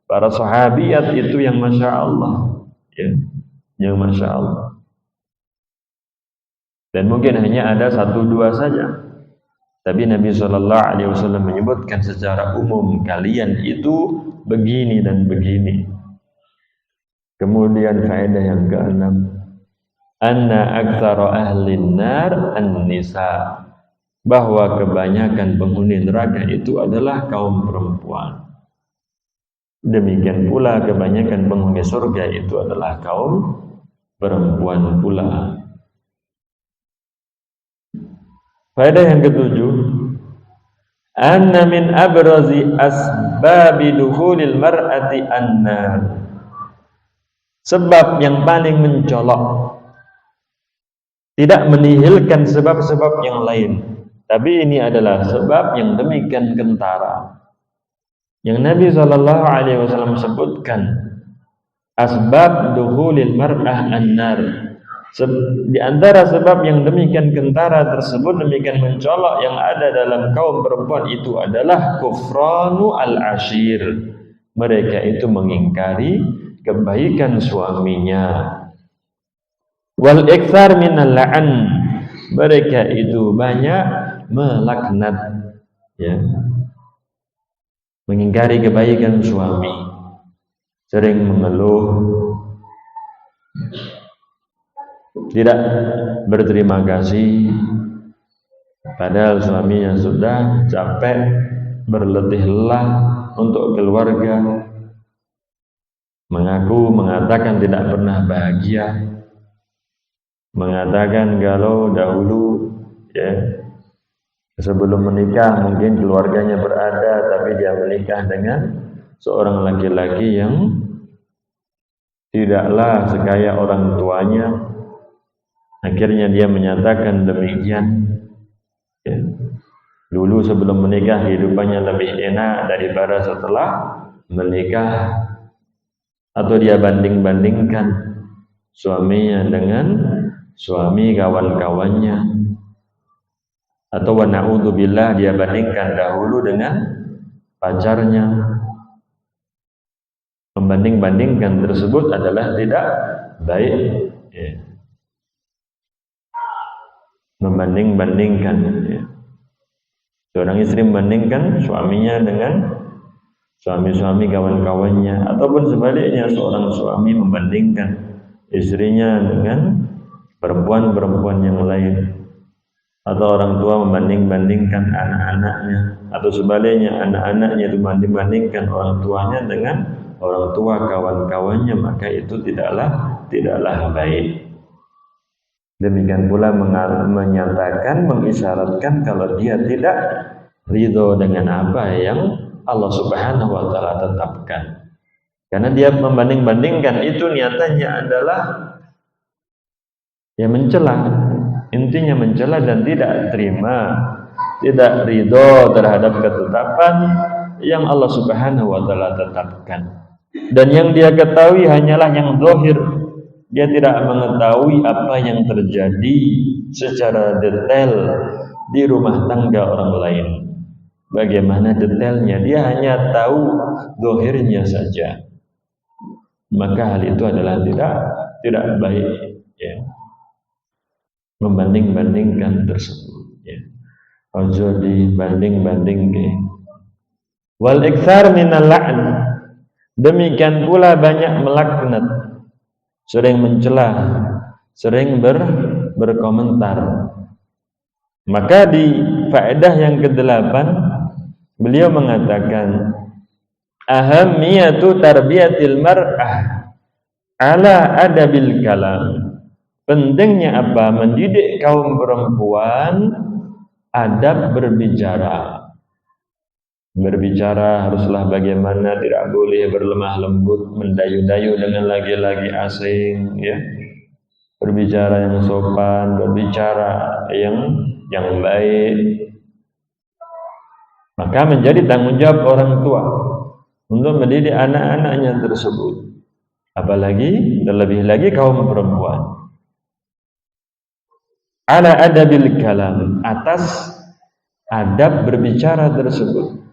para sahabiat itu yang masya Allah, ya, yang masya Allah. Dan mungkin hanya ada 1-2 saja. Tapi Nabi SAW menyebutkan secara umum, kalian itu begini dan begini. Kemudian faedah yang ke-6, anna aktsara ahlin nar an-nisa, bahwa kebanyakan penghuni neraka itu adalah kaum perempuan. Demikian pula kebanyakan penghuni surga itu adalah kaum perempuan pula. Faedah yang ke-7, anna min abrazi asbabi dukhulil mar'ati an-nar, sebab yang paling mencolok, tidak menihilkan sebab-sebab yang lain, tapi ini adalah sebab yang demikian kentara yang Nabi SAW sebutkan, asbab dukhulil mar'ah an-nar. Di antara sebab yang demikian kentara tersebut, demikian mencolok yang ada dalam kaum perempuan itu adalah kufranu al-ashir. Mereka itu mengingkari kebaikan suaminya. Wal iktsar minal la'an, mereka itu banyak melaknat, ya. Mengingkari kebaikan suami, sering mengeluh, tidak berterima kasih, padahal suaminya sudah capek, berletih lelah untuk keluarga, mengatakan tidak pernah bahagia, mengatakan kalau dahulu, ya, sebelum menikah mungkin keluarganya berada, tapi dia menikah dengan seorang laki-laki yang tidaklah sekaya orang tuanya. Akhirnya dia menyatakan demikian, ya. Dulu sebelum menikah kehidupannya lebih enak daripada setelah menikah. Atau dia banding-bandingkan suaminya dengan suami kawan-kawannya. Atau wa na'udzubillah, dia bandingkan dahulu dengan pacarnya. membanding-bandingkan tersebut adalah tidak baik. Ya. Membanding-bandingkan. Ya. Seorang istri membandingkan suaminya dengan suami-suami kawan-kawannya, ataupun sebaliknya seorang suami membandingkan istrinya dengan perempuan-perempuan yang lain, atau orang tua membanding-bandingkan anak-anaknya, atau sebaliknya anak-anaknya itu membanding-bandingkan orang tuanya dengan orang tua kawan-kawannya, maka itu tidaklah baik. Demikian pula menyatakan, mengisyaratkan kalau dia tidak ridho dengan apa yang Allah Subhanahu wa Ta'ala tetapkan. Karena dia membanding-bandingkan itu niatannya adalah ya mencela, intinya mencela dan tidak terima, tidak ridho terhadap ketetapan yang Allah Subhanahu wa Ta'ala tetapkan. Dan yang dia ketahui hanyalah yang zahir. Dia tidak mengetahui apa yang terjadi secara detail di rumah tangga orang lain. Bagaimana detailnya, dia hanya tahu zahirnya saja. Maka hal itu adalah tidak baik, ya. Membanding-bandingkan tersebut, ya. Ojo dibanding-bandingkan. Wal iktsar minal la'n. Demikian pula banyak melaknat, sering mencela, sering berkomentar. Maka di faedah yang ke-8 beliau mengatakan ahammiyatu tarbiyatil mar'ah ala adabil kalam. Pentingnya apa? Mendidik kaum perempuan adab berbicara. Berbicara haruslah bagaimana, tidak boleh berlemah lembut, mendayu-dayu dengan laki-laki asing, ya. Berbicara yang sopan, berbicara yang baik. Maka menjadi tanggung jawab orang tua untuk mendidik anak-anaknya tersebut. Apalagi terlebih lagi kaum perempuan. Ala adabil kalam, atas adab berbicara tersebut.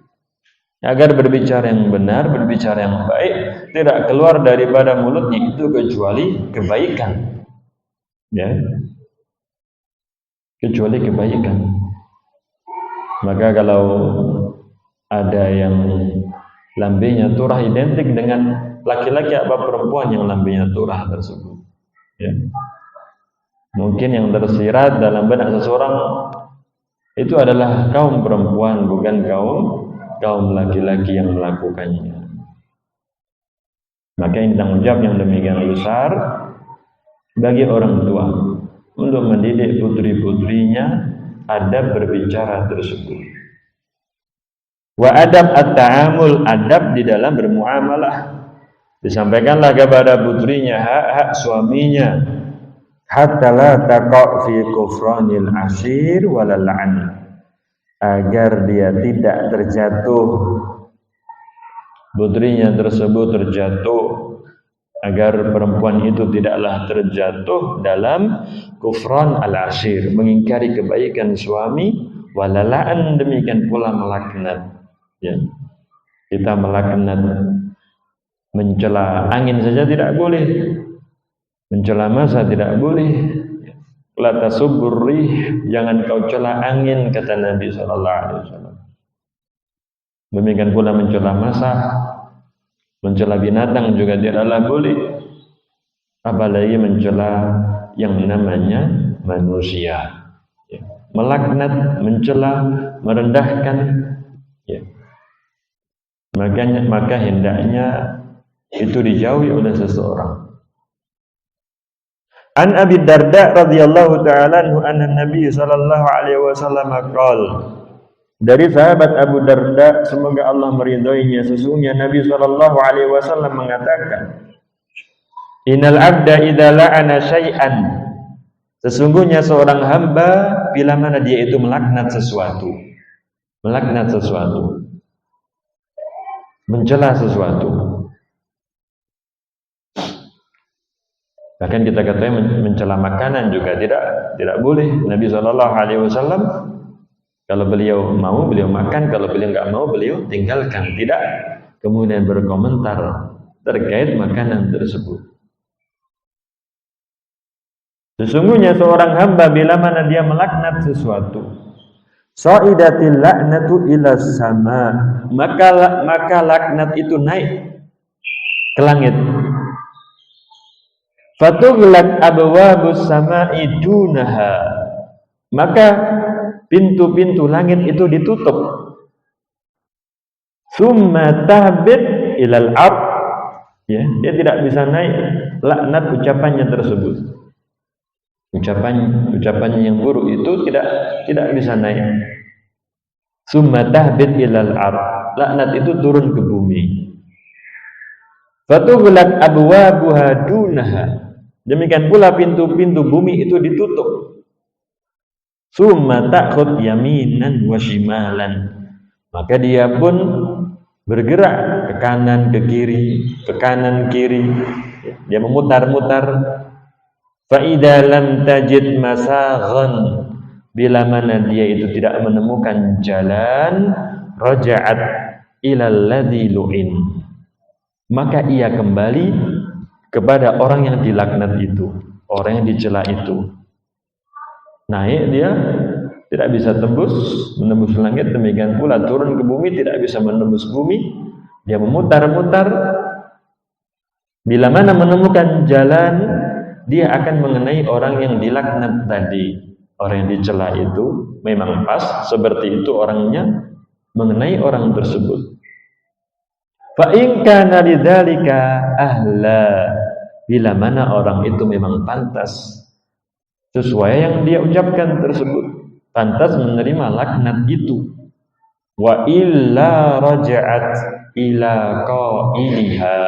Agar berbicara yang benar, berbicara yang baik, tidak keluar daripada mulutnya itu kecuali kebaikan. Ya. Kecuali kebaikan. Maka kalau ada yang lambenya turah identik dengan laki-laki apa perempuan yang lambenya turah tersebut, ya. Mungkin yang tersirat dalam benak seseorang itu adalah kaum perempuan, bukan kaum laki-laki yang melakukannya. Maka ini tanggung jawab yang demikian besar bagi orang tua untuk mendidik putri-putrinya adab berbicara tersebut. Wa adab at-ta'amul, adab di dalam bermuamalah. Disampaikanlah kepada putrinya hak-hak suaminya, hatta la taqa' fi kufranil ashir walal 'an, agar dia tidak terjatuh, putrinya tersebut terjatuh, agar perempuan itu tidaklah terjatuh dalam kufran al-ashir, mengingkari kebaikan suami, walala'an, demikian pula melaknat, ya. Kita melaknat, mencela angin saja tidak boleh, mencela masa tidak boleh. La tasubbur rih, jangan kau cela angin, kata Nabi SAW. Demikian pula mencela masa, mencela binatang juga tidaklah boleh, apalagi mencela yang namanya manusia, ya. Melaknat, mencela, merendahkan, ya. Maka hendaknya itu dijauhi oleh seseorang. An Abi Darda radhiyallahu ta'ala anhu anna Nabi sallallahu alaihi wasallam qala, dari sahabat Abu Darda, semoga Allah meridhoinya, sesungguhnya Nabi sallallahu alaihi wasallam mengatakan, innal abda idza la'ana syai'an, sesungguhnya seorang hamba bila mana dia itu melaknat sesuatu, mencela sesuatu. Bahkan kita katakan mencela makanan juga tidak boleh. Nabi SAW kalau beliau mau beliau makan, kalau beliau enggak mau beliau tinggalkan, tidak kemudian berkomentar terkait makanan tersebut. Sesungguhnya seorang hamba bila mana dia melaknat sesuatu, sa'idatil la'natu ila sama, maka laknat itu naik ke langit. Fatughlaq abwabus sama'i dunaha, maka pintu-pintu langit itu ditutup. Summa tahbit ilal ard, ya, dia tidak bisa naik laknat ucapannya tersebut. Ucapannya yang buruk itu tidak bisa naik. Summa tahbit ilal ard, laknat itu turun ke bumi. Fatughlaq abwabuha dunaha, demikian pula pintu-pintu bumi itu ditutup. Summa ta'khud yaminan wa shimalan, maka dia pun bergerak ke kanan ke kiri, ke kanan kiri, dia memutar-mutar. Fa idza lam tajid masaghan, bila mana dia itu tidak menemukan jalan, raja'at ila alladzi lu'in, maka ia kembali kepada orang yang dilaknat itu, orang yang dicela itu. Naik dia tidak bisa menembus langit, demikian pula turun ke bumi tidak bisa menembus bumi. Dia memutar-mutar. Bila mana menemukan jalan, dia akan mengenai orang yang dilaknat tadi. Orang yang dicela itu memang pas seperti itu orangnya, mengenai orang tersebut. Fa in kana lidzalika ahla, bila mana orang itu memang pantas sesuai yang dia ucapkan tersebut, pantas menerima laknat itu. Wa illa raja'at ila qailiha,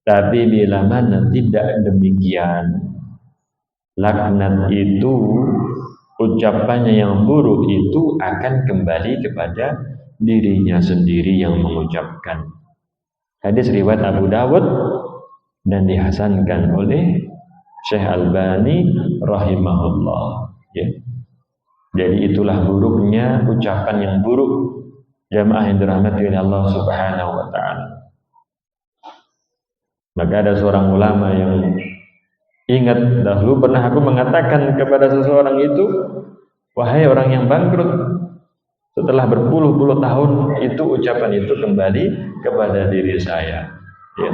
tapi bila mana tidak demikian, laknat itu, ucapannya yang buruk itu akan kembali kepada dirinya sendiri yang mengucapkan. Hadis riwayat Abu Dawud dan dihasankan oleh Syekh Albani rahimahullah, ya. Jadi itulah buruknya ucapan yang buruk, jamaah yang dirahmati oleh Allah Subhanahu wa taala. Maka ada seorang ulama yang ingat, dahulu pernah aku mengatakan kepada seseorang itu, wahai orang yang bangkrut, setelah berpuluh-puluh tahun itu ucapan itu kembali kepada diri saya, ya.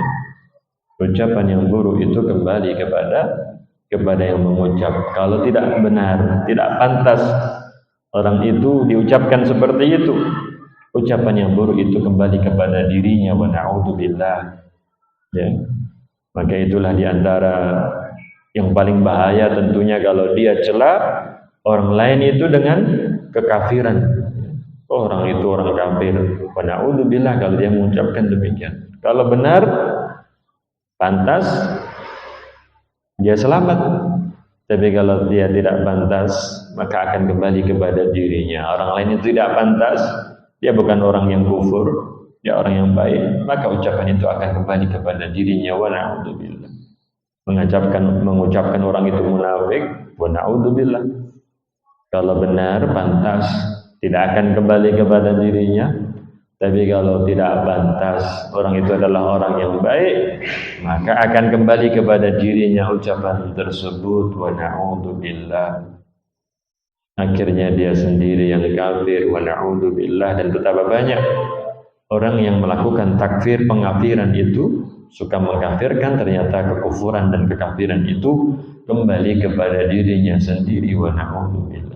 Ucapan yang buruk itu kembali kepada yang mengucap. Kalau tidak benar, tidak pantas orang itu diucapkan seperti itu, ucapan yang buruk itu kembali kepada dirinya, wa na'udzubillah, ya. Maka itulah diantara yang paling bahaya tentunya kalau dia cela orang lain itu dengan kekafiran. Orang itu orang kafir, wa na'udzubillah, kalau dia mengucapkan demikian. Kalau benar, pantas, dia selamat. Tapi kalau dia tidak pantas, maka akan kembali kepada dirinya. Orang lain itu tidak pantas, dia bukan orang yang kufur, dia orang yang baik, maka ucapan itu akan kembali kepada dirinya, wa na'udzubillah. Mengucapkan orang itu munafik, wa na'udzubillah. Kalau benar, pantas, tidak akan kembali kepada dirinya. Tapi kalau tidak pantas, orang itu adalah orang yang baik, maka akan kembali kepada dirinya ucapan tersebut, wa na'udzubillah. Akhirnya dia sendiri yang kafir, wa na'udzubillah. Dan betapa banyak orang yang melakukan takfir, pengafiran itu, suka mengkafirkan, ternyata kekufuran dan kekafiran itu kembali kepada dirinya sendiri, wa na'udzubillah.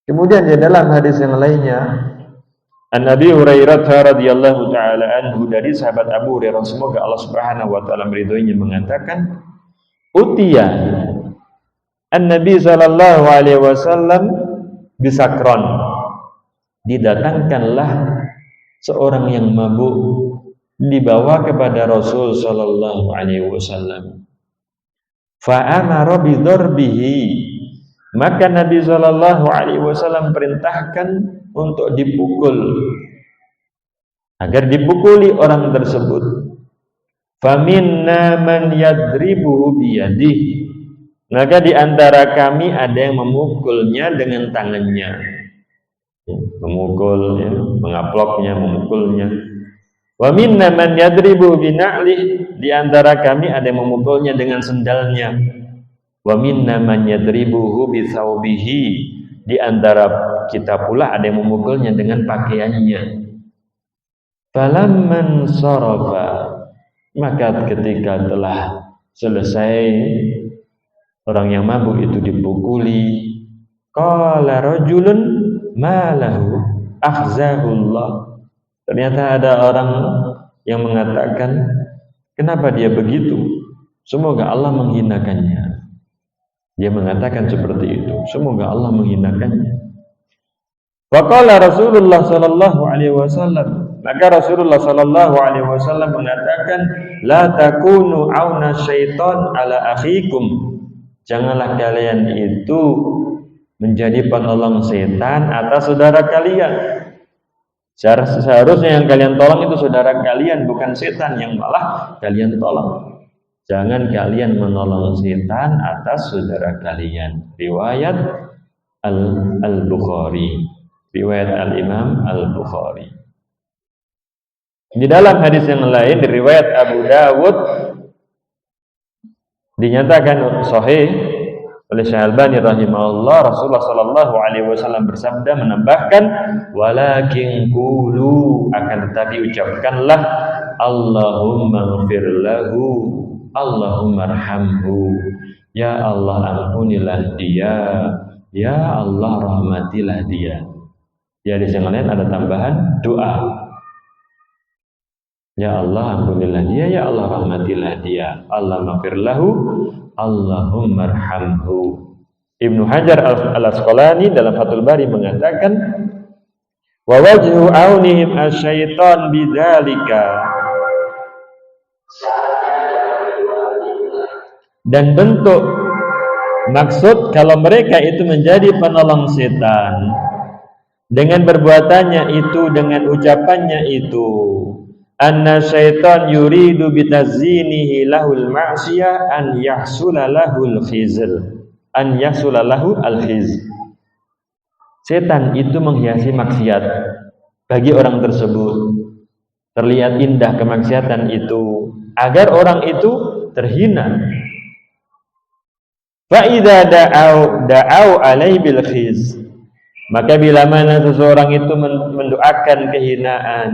Kemudian di dalam hadis yang lainnya, An-Nabi Hurairah radhiyallahu taala anhu, dari sahabat Abu Hurairah, semoga Allah Subhanahu wa taala meridhoinya, mengatakan, utiya An-Nabi sallallahu alaihi wasallam bisakron, didatangkanlah seorang yang mabuk, dibawa kepada Rasul sallallahu alaihi wasallam. Fa amara bi darbihi, maka Nabi sallallahu alaihi wasallam perintahkan untuk dipukul, agar dipukuli orang tersebut. Faminna man yadribuhu biyadihi, maka di antara kami ada yang memukulnya dengan tangannya. memukul, mengaploknya, memukulnya. Wa minna man yadribu bina'li, di antara kami ada yang memukulnya dengan sendalnya. Wa minna man yadribuhu bisaubihi, di antara kita pula ada yang memukulnya dengan pakaiannya. Falamman sarafa, maka ketika telah selesai orang yang mabuk itu dipukuli, qala rajulun ma lahu akhzahullah, ternyata ada orang yang mengatakan, kenapa dia begitu? Semoga Allah menghinakannya. Dia mengatakan seperti itu, semoga Allah menghinakannya. Wa qala Rasulullah sallallahu alaihi wasallam, maka Rasulullah sallallahu alaihi wasallam mengatakan, la takunu auna syaitan ala akhikum, janganlah kalian itu menjadi penolong setan atas saudara kalian. Seharusnya yang kalian tolong itu saudara kalian, bukan setan yang malah kalian tolong. Jangan kalian menolong setan atas saudara kalian. Riwayat Al-Bukhari, riwayat Al-Imam Al-Bukhari. Di dalam hadis yang lain, di riwayat Abu Dawud, dinyatakan sahih oleh Syekh Albani rahimahullah, Rasulullah sallallahu alaihi wasallam bersabda, menambahkan, walakin qulu, akan tetapi ucapkanlah, Allahumma ighfir lahu, Allahumma arhamhu, ya Allah ampunilah dia, ya Allah rahmatilah dia. Ya, di yang lain ada tambahan doa, ya Allah ampunilah dia, ya Allah rahmatilah dia, Allahumma ighfir lahu, Allahumma arhamhu. Ibnu Hajar Al-Asqalani dalam Fathul Bari mengatakan, wa wajhu aunihim asyaitan bidzalika, dan bentuk maksud kalau mereka itu menjadi penolong setan dengan perbuatannya itu, dengan ucapannya itu, anna syaitan yuridu bitazinihi lahul ma'siyah an yahsula lahul khizl, an yahsula lahu al-khiz. Setan itu menghiasi maksiat bagi orang tersebut, terlihat indah kemaksiatan itu agar orang itu terhina. Fa idza da'au alaihi bil khiz, maka bila mana seseorang itu mendoakan kehinaan,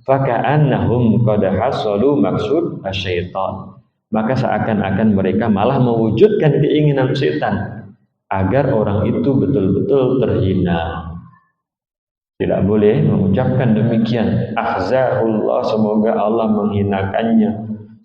faka'annahum qad hasalu maksud asyaitan, maka seakan-akan mereka malah mewujudkan keinginan setan agar orang itu betul-betul terhina. Tidak boleh mengucapkan demikian, akhzahullah, semoga Allah menghinakannya,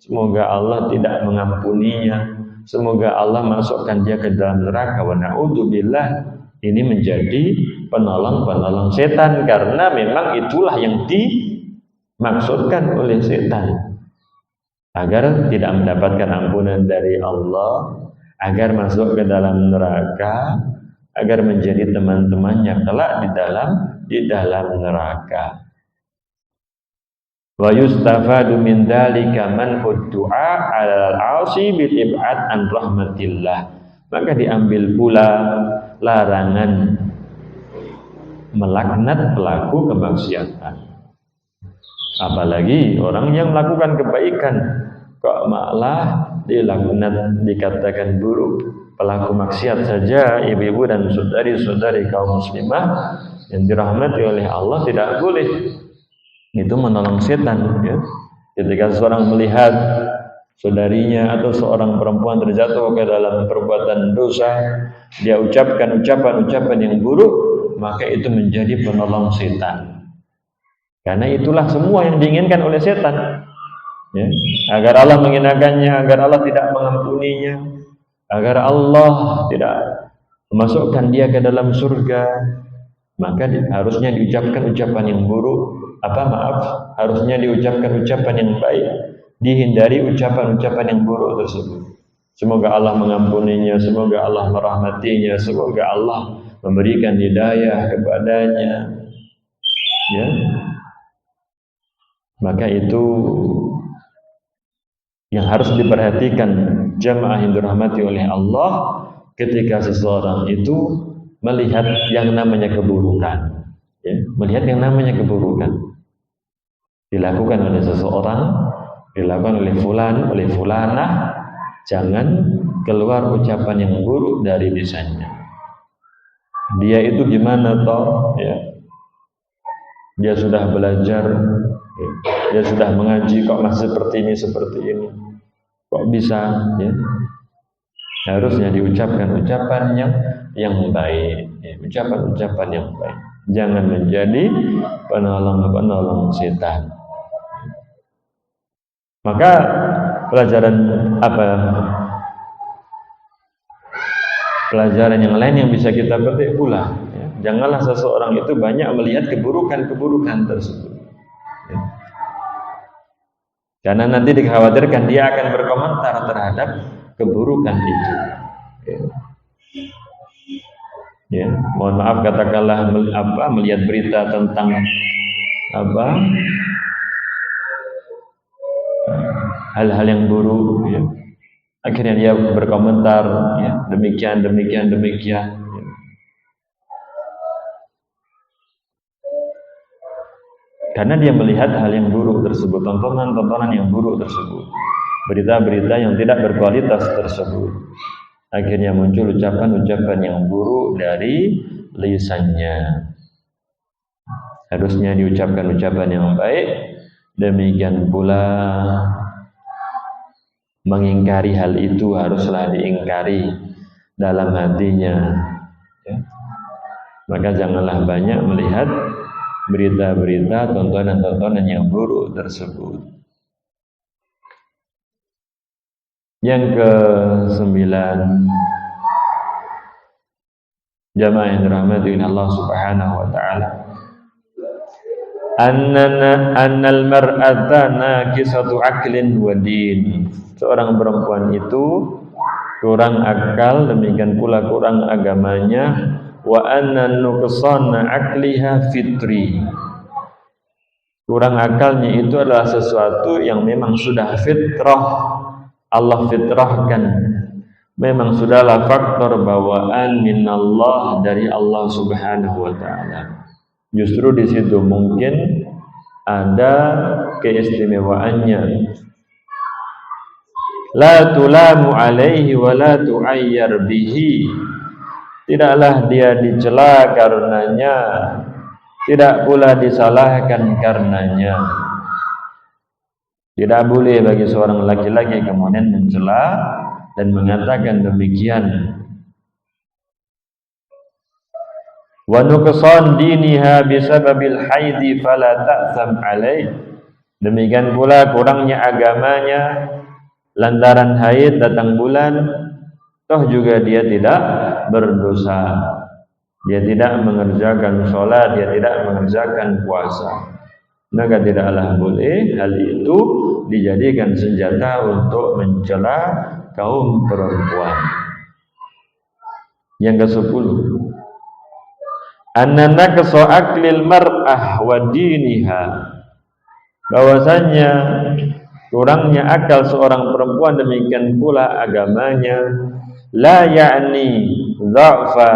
semoga Allah tidak mengampuninya, semoga Allah masukkan dia ke dalam neraka, wa na'udzubillah. Ini menjadi penolong-penolong setan, karena memang itulah yang dimaksudkan oleh setan, agar tidak mendapatkan ampunan dari Allah, agar masuk ke dalam neraka, agar menjadi teman-temannya kelak di dalam neraka. Wa yustafadu min dzalika man'ud du'a 'alal 'asi bil ib'ad an rahmatillah, maka diambil pula larangan melaknat pelaku kemaksiatan. Apalagi orang yang melakukan kebaikan kok malah dilaknat, dikatakan buruk. Pelaku maksiat saja, ibu-ibu dan saudari-saudari kaum muslimah yang dirahmati oleh Allah, tidak boleh. Itu menolong setan, ya. Ketika seorang melihat saudarinya atau seorang perempuan terjatuh ke dalam perbuatan dosa, dia ucapkan ucapan-ucapan yang buruk, maka itu menjadi penolong setan. Karena itulah semua yang diinginkan oleh setan, ya. Agar Allah menghinakannya, agar Allah tidak mengampuninya, agar Allah tidak memasukkan dia ke dalam surga, maka harusnya diucapkan ucapan yang buruk, harusnya diucapkan ucapan yang baik, dihindari ucapan-ucapan yang buruk tersebut. Semoga Allah mengampuninya, semoga Allah merahmatinya, semoga Allah memberikan hidayah kepadanya, ya. Maka itu yang harus diperhatikan jamaah yang dirahmati oleh Allah ketika seseorang itu melihat yang namanya keburukan. ya, melihat yang namanya keburukan dilakukan oleh seseorang, dilakukan oleh fulan, oleh fulanah, jangan keluar ucapan yang buruk dari lisannya. Dia itu gimana toh, ya, dia sudah belajar, ya, dia sudah mengaji kok masih seperti ini, kok bisa, ya. Harusnya diucapkan ucapan yang baik, ya, ucapan yang baik. Jangan menjadi penolong setan. Maka pelajaran apa? Pelajaran yang lain yang bisa kita petik pula, ya. Janganlah seseorang itu banyak melihat keburukan tersebut, ya. Karena nanti dikhawatirkan dia akan berkomentar terhadap keburukan itu, ya. Ya, mohon maaf katakanlah melihat berita tentang hal-hal yang buruk, ya. Akhirnya dia berkomentar, ya, demikian. Ya. Karena dia melihat hal yang buruk tersebut, tontonan yang buruk tersebut, berita-berita yang tidak berkualitas tersebut. Akhirnya muncul ucapan-ucapan yang buruk dari lisannya. Harusnya diucapkan ucapan yang baik. Demikian pula mengingkari hal itu haruslah diingkari dalam hatinya, ya. Maka janganlah banyak melihat berita-berita, tontonan-tontonan yang buruk tersebut. Yang ke-9, jamaah yang dirahmati Allah Subhanahu wa taala, annal mar'ata naqisatu aqlin wa din. Seorang perempuan itu kurang akal, demikian pula kurang agamanya. Wa anna nuqsana aqliha fitri. Kurang akalnya itu adalah sesuatu yang memang sudah fitrah, Allah fitrahkan. Memang sudahlah faktor bawaan minallah, dari Allah Subhanahu wa taala. Justru di situ mungkin ada keistimewaannya. La tulamu alaihi wa la tu'ayyar bihi. Tidaklah dia dicela karenanya, tidak pula disalahkan karenanya. Tidak boleh bagi seorang laki-laki kemudian mencela dan mengatakan demikian. Wa nuqsan diniha bisababil haidi fala ta'sam alaih. Demikian pula kurangnya agamanya lantaran haid, datang bulan, toh juga dia tidak berdosa. Dia tidak mengerjakan sholat, dia tidak mengerjakan puasa. Maka tidaklah boleh hal itu dijadikan senjata untuk mencela kaum perempuan. Yang ke-10, anna naqsa aqlil mar'ah wa diniha. Bahwasanya kurangnya akal seorang perempuan, demikian pula agamanya, la ya'ni dha'fa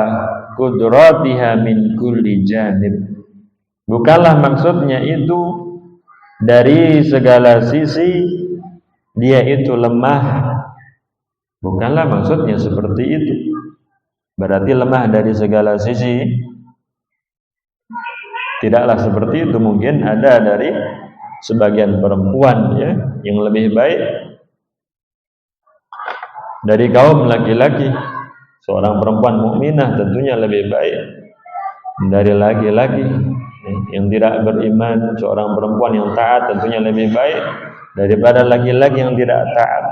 qudratiha min kulli janib. Bukanlah maksudnya itu dari segala sisi dia itu lemah. Bukanlah maksudnya seperti itu. Berarti lemah dari segala sisi. Tidaklah seperti itu. Mungkin ada dari sebagian perempuan, ya, yang lebih baik dari kaum laki-laki. Seorang perempuan mukminah tentunya lebih baik dari laki-laki yang tidak beriman. Seorang perempuan yang taat tentunya lebih baik daripada laki-laki yang tidak taat.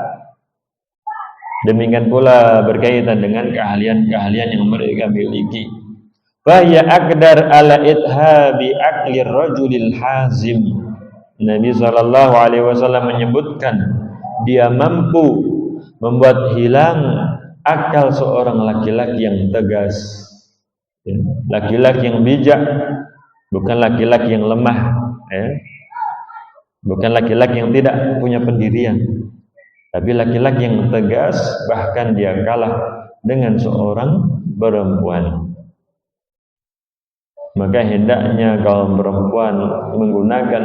Demikian pula berkaitan dengan keahlian-keahlian yang mereka miliki. Fahya aqdar ala ithabi aqlir rajulil hazim. Nabi SAW menyebutkan dia mampu membuat hilang akal seorang laki-laki yang tegas, laki-laki yang bijak, bukan laki-laki yang lemah, bukan laki-laki yang tidak punya pendirian, tapi laki-laki yang tegas, bahkan dia kalah dengan seorang perempuan. Maka hendaknya kaum perempuan menggunakan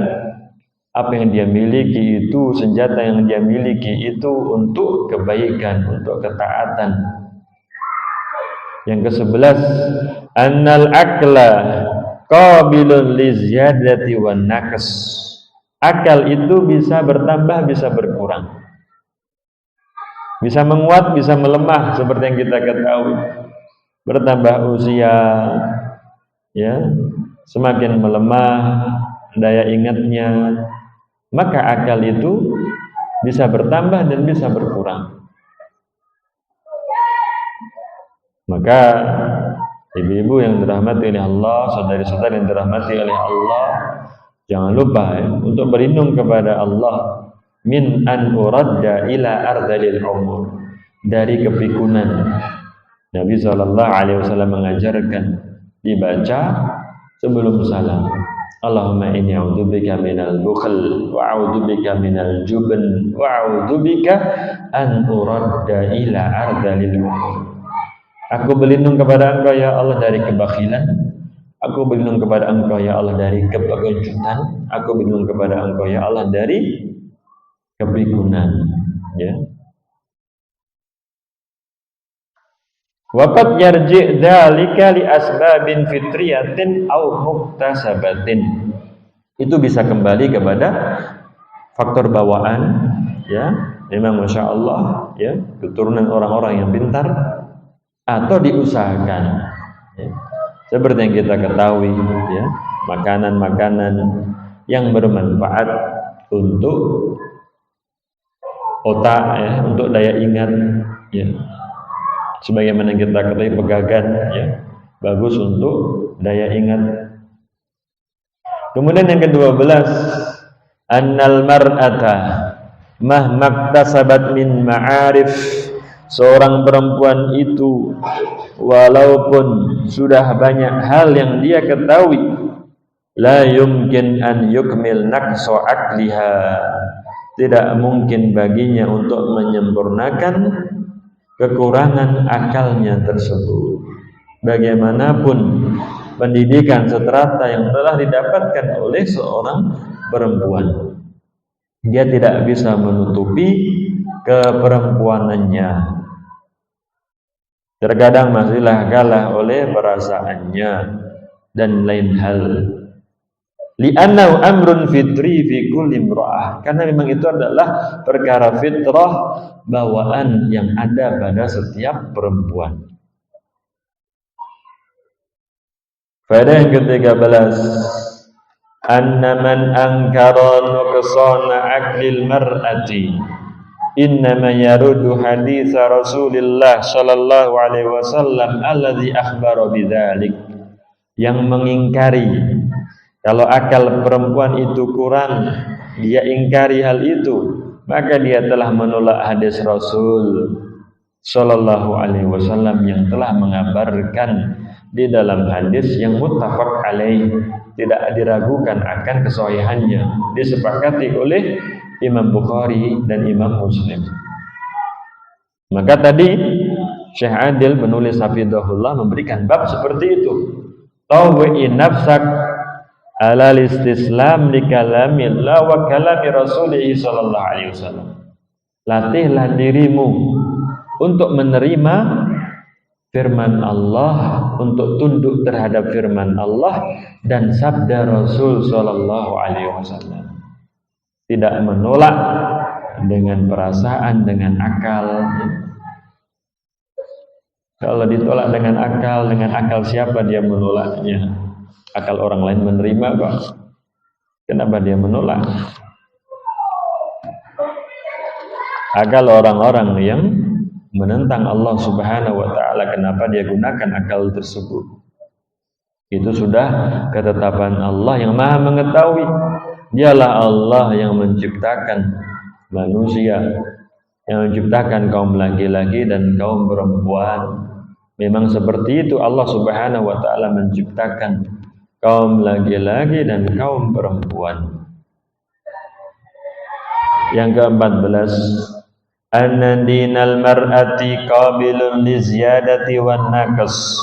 apa yang dia miliki itu, senjata yang dia miliki itu untuk kebaikan, untuk ketaatan. Yang ke-11, annal akla qabilun liziyadati wan naqs. Akal itu bisa bertambah, bisa berkurang. Bisa menguat, bisa melemah, seperti yang kita ketahui. Bertambah usia, ya, semakin melemah daya ingatnya, maka akal itu bisa bertambah dan bisa berkurang. Maka ibu-ibu yang dirahmati oleh Allah, saudari-saudari yang dirahmati oleh Allah, jangan lupa untuk berlindung kepada Allah min an uradda ila ardalil umur, dari kepikunan. Nabi SAW mengajarkan dibaca sebelum salam, Allahumma inni a'udzubika minal bukhl wa a'udzubika minal jubn wa a'udzubika an uradda ila ardalil umur. Aku berlindung kepada Engkau ya Allah dari kebakhilan. Aku berlindung kepada Engkau ya Allah dari kepegejutan. Aku berlindung kepada Engkau ya Allah dari kepikunan. Ya. Waqad yarji' dzalika li asbabin fitriyatin aw muktasabatin. Itu bisa kembali kepada faktor bawaan, ya. Memang Masya Allah, ya, keturunan orang-orang yang pintar, atau diusahakan, ya. Seperti yang kita ketahui, ya, makanan-makanan yang bermanfaat untuk otak, ya, untuk daya ingat, ya. Sebagaimana kita ketahui pegagan, ya, bagus untuk daya ingat. Kemudian yang ke-12, annal mar'ata mahmaktasabat min ma'arif. Seorang perempuan itu walaupun sudah banyak hal yang dia ketahui, la yumkin an yukmil naqsa aqliha, tidak mungkin baginya untuk menyempurnakan kekurangan akalnya tersebut. Bagaimanapun pendidikan seterata yang telah didapatkan oleh seorang perempuan, dia tidak bisa menutupi keperempuanannya. Terkadang masihlah kalah oleh perasaannya dan lain hal. Li'annahu amrun fitri fi kulli imra'ah, karena memang itu adalah perkara fitrah, bawaan yang ada pada setiap perempuan. Pada yang ke-13, anna man ankara nuqsana aqlil mar'ati innama yarudu hadits Rasulillah sallallahu alaihi wasallam alladzi akhbara bidzalik. Yang mengingkari kalau akal perempuan itu kurang, dia ingkari hal itu, maka dia telah menolak hadis Rasul sallallahu alaihi wasallam yang telah mengabarkan di dalam hadis yang muttafaq alaih, tidak diragukan akan kesahihannya, disepakati oleh Imam Bukhari dan Imam Muslim. Maka tadi Syekh Adil penulis hafizahullah memberikan bab seperti itu. Tawwi nafsak ala istislam li kalamillah wa kalami Rasulih sallallahu alaihi wasallam. Latihlah dirimu untuk menerima firman Allah, untuk tunduk terhadap firman Allah dan sabda Rasul sallallahu alaihi wasallam. Tidak menolak dengan perasaan, dengan akal. Kalau ditolak dengan akal siapa dia menolaknya? Akal orang lain menerima kok. Kenapa dia menolak? Akal orang-orang yang menentang Allah Subhanahu wa taala, kenapa dia gunakan akal tersebut? Itu sudah ketetapan Allah yang Maha mengetahui. Dialah Allah yang menciptakan manusia, yang menciptakan kaum laki-laki dan kaum perempuan. Memang seperti itu Allah Subhanahu wa taala menciptakan kaum laki-laki dan kaum perempuan. Yang ke-14, anna dinal mar'ati qabilun li ziyadati wan naqs.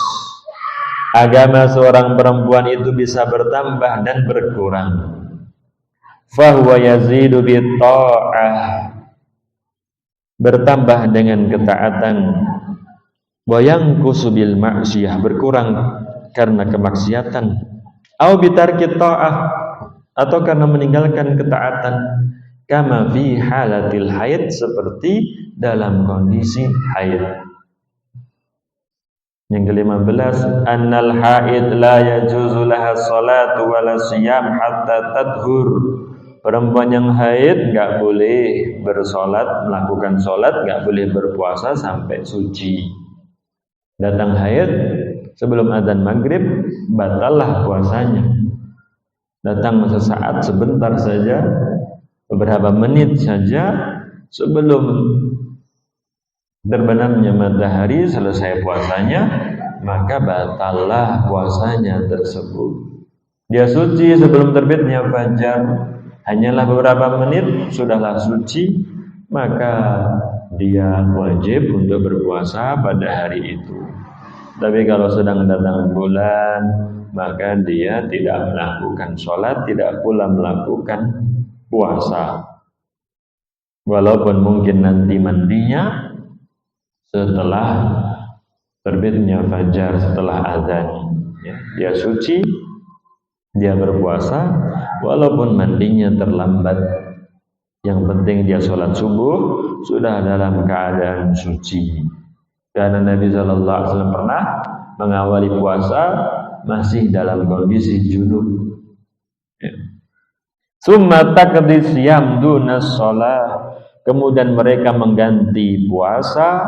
agama seorang perempuan itu bisa bertambah dan berkurang. Fahuwa yazidu bitta'ah, bertambah dengan ketaatan. Wa yanqusu bil ma'siyah, berkurang karena kemaksiatan. Au bitarkit ta'ah, atau karena meninggalkan ketaatan. Kama fi halatil haid, seperti dalam kondisi haid. Yang ke-15, annal haid la yajuzu laha salatu wala siyam hatta tadhur. Perempuan yang haid enggak boleh bersolat, melakukan solat, enggak boleh berpuasa sampai suci. Datang haid sebelum adzan maghrib, batallah puasanya. Datang sesaat, sebentar saja, beberapa menit saja sebelum terbenamnya matahari, selesai puasanya, maka batallah puasanya tersebut. Dia suci sebelum terbitnya fajar, hanyalah beberapa menit sudahlah suci, maka dia wajib untuk berpuasa pada hari itu. Tapi kalau sedang datang bulan, maka dia tidak melakukan sholat, tidak pula melakukan puasa. Walaupun mungkin nanti mandinya setelah terbitnya fajar, setelah azan, ya, dia suci, dia berpuasa, walaupun mandinya terlambat. Yang penting dia sholat subuh sudah dalam keadaan suci. Karena Nabi SAW pernah mengawali puasa masih dalam kondisi junub. Summa taqdi siyam dunas shalah, kemudian mereka mengganti puasa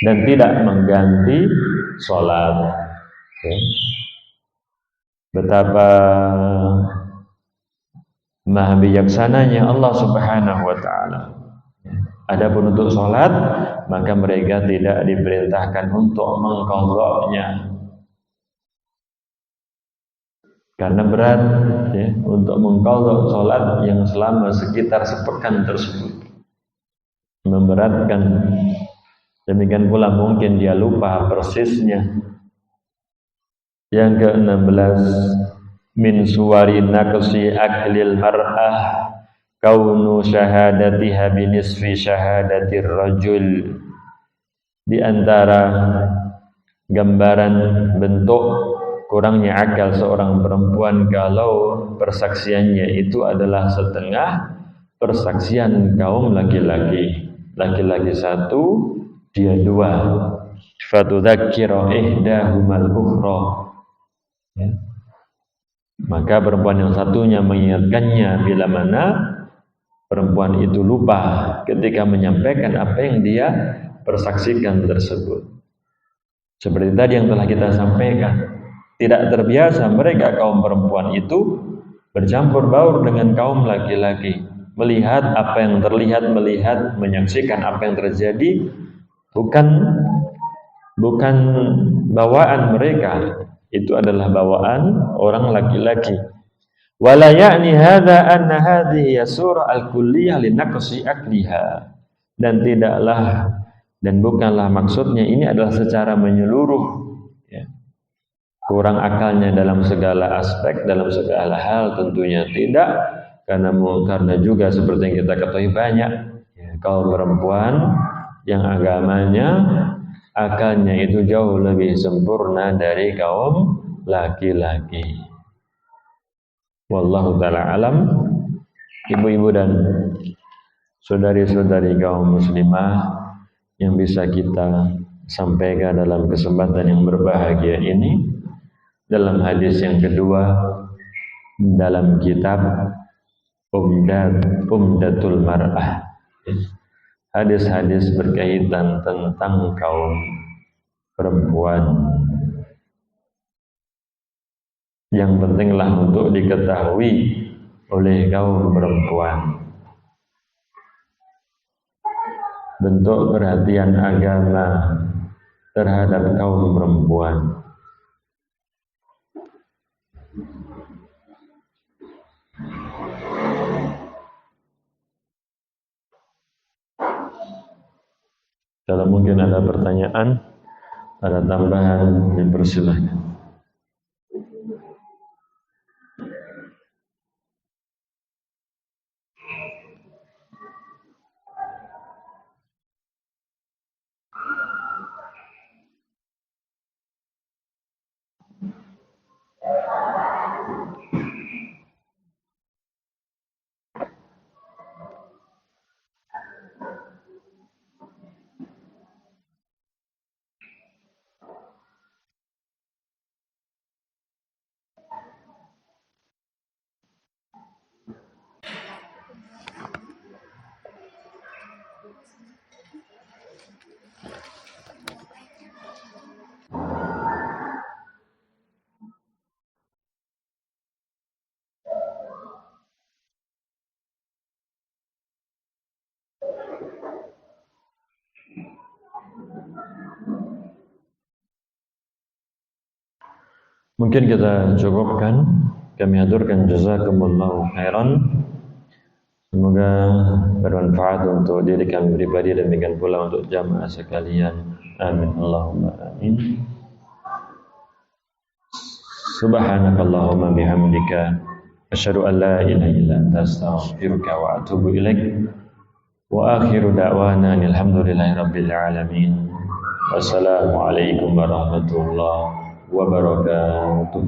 dan tidak mengganti sholat. Betapa maha bijaksananya Allah Subhanahu wa ta'ala. Adapun untuk sholat, maka mereka tidak diperintahkan untuk mengqadha'nya. Karena berat, ya, untuk mengqadha' sholat yang selama sekitar sepekan tersebut. Memberatkan. Demikian pula mungkin dia lupa persisnya. Yang ke-16, min suwari naqsi aklil mar'ah kaunu syahadatiha binisfi syahadatir rajul. Di antara gambaran bentuk kurangnya akal seorang perempuan kalau persaksiannya itu adalah setengah persaksian kaum laki-laki. Laki-laki satu, dia dua. Fatudzakkira ihdahumal ukhra. Maka perempuan yang satunya mengingatkannya bila mana perempuan itu lupa ketika menyampaikan apa yang dia persaksikan tersebut. Seperti tadi yang telah kita sampaikan, tidak terbiasa mereka kaum perempuan itu bercampur baur dengan kaum laki-laki, melihat apa yang terlihat, menyaksikan apa yang terjadi, bukan bawaan mereka, itu adalah bawaan orang laki-laki. Wala ya'ni hadza anna hadhihi surah al-kulliyah li naqsi akliha, dan tidaklah dan bukanlah maksudnya ini adalah secara menyeluruh, ya, kurang akalnya dalam segala aspek, dalam segala hal, tentunya tidak, karena juga seperti yang kita ketahui banyak, ya, kaum perempuan yang agamanya, akalnya itu jauh lebih sempurna dari kaum laki-laki. Wallahu ta'ala alam. Ibu-ibu dan saudari-saudari kaum muslimah yang bisa kita sampaikan dalam kesempatan yang berbahagia ini, dalam hadis yang kedua dalam kitab Umdatul Mar'ah, hadis-hadis berkaitan tentang kaum perempuan. Yang pentinglah untuk diketahui oleh kaum perempuan. Bentuk perhatian agama terhadap kaum perempuan. Kalau mungkin ada pertanyaan, Ada tambahan, dipersilahkan. Mungkin kita cukupkan. Kami aturkan jazakumullahu khairan. Semoga bermanfaat untuk diri kami pribadi, demikian pula untuk jamaah sekalian. Amin Allahumma amin. Subhanakallahumma bihamdika asyhadu an la ilaha illa anta astaghfiruka wa atubu ilaik. Wa akhiru da'wana alhamdulillahi rabbil alamin. Wassalamualaikum warahmatullahi wabarakatuh.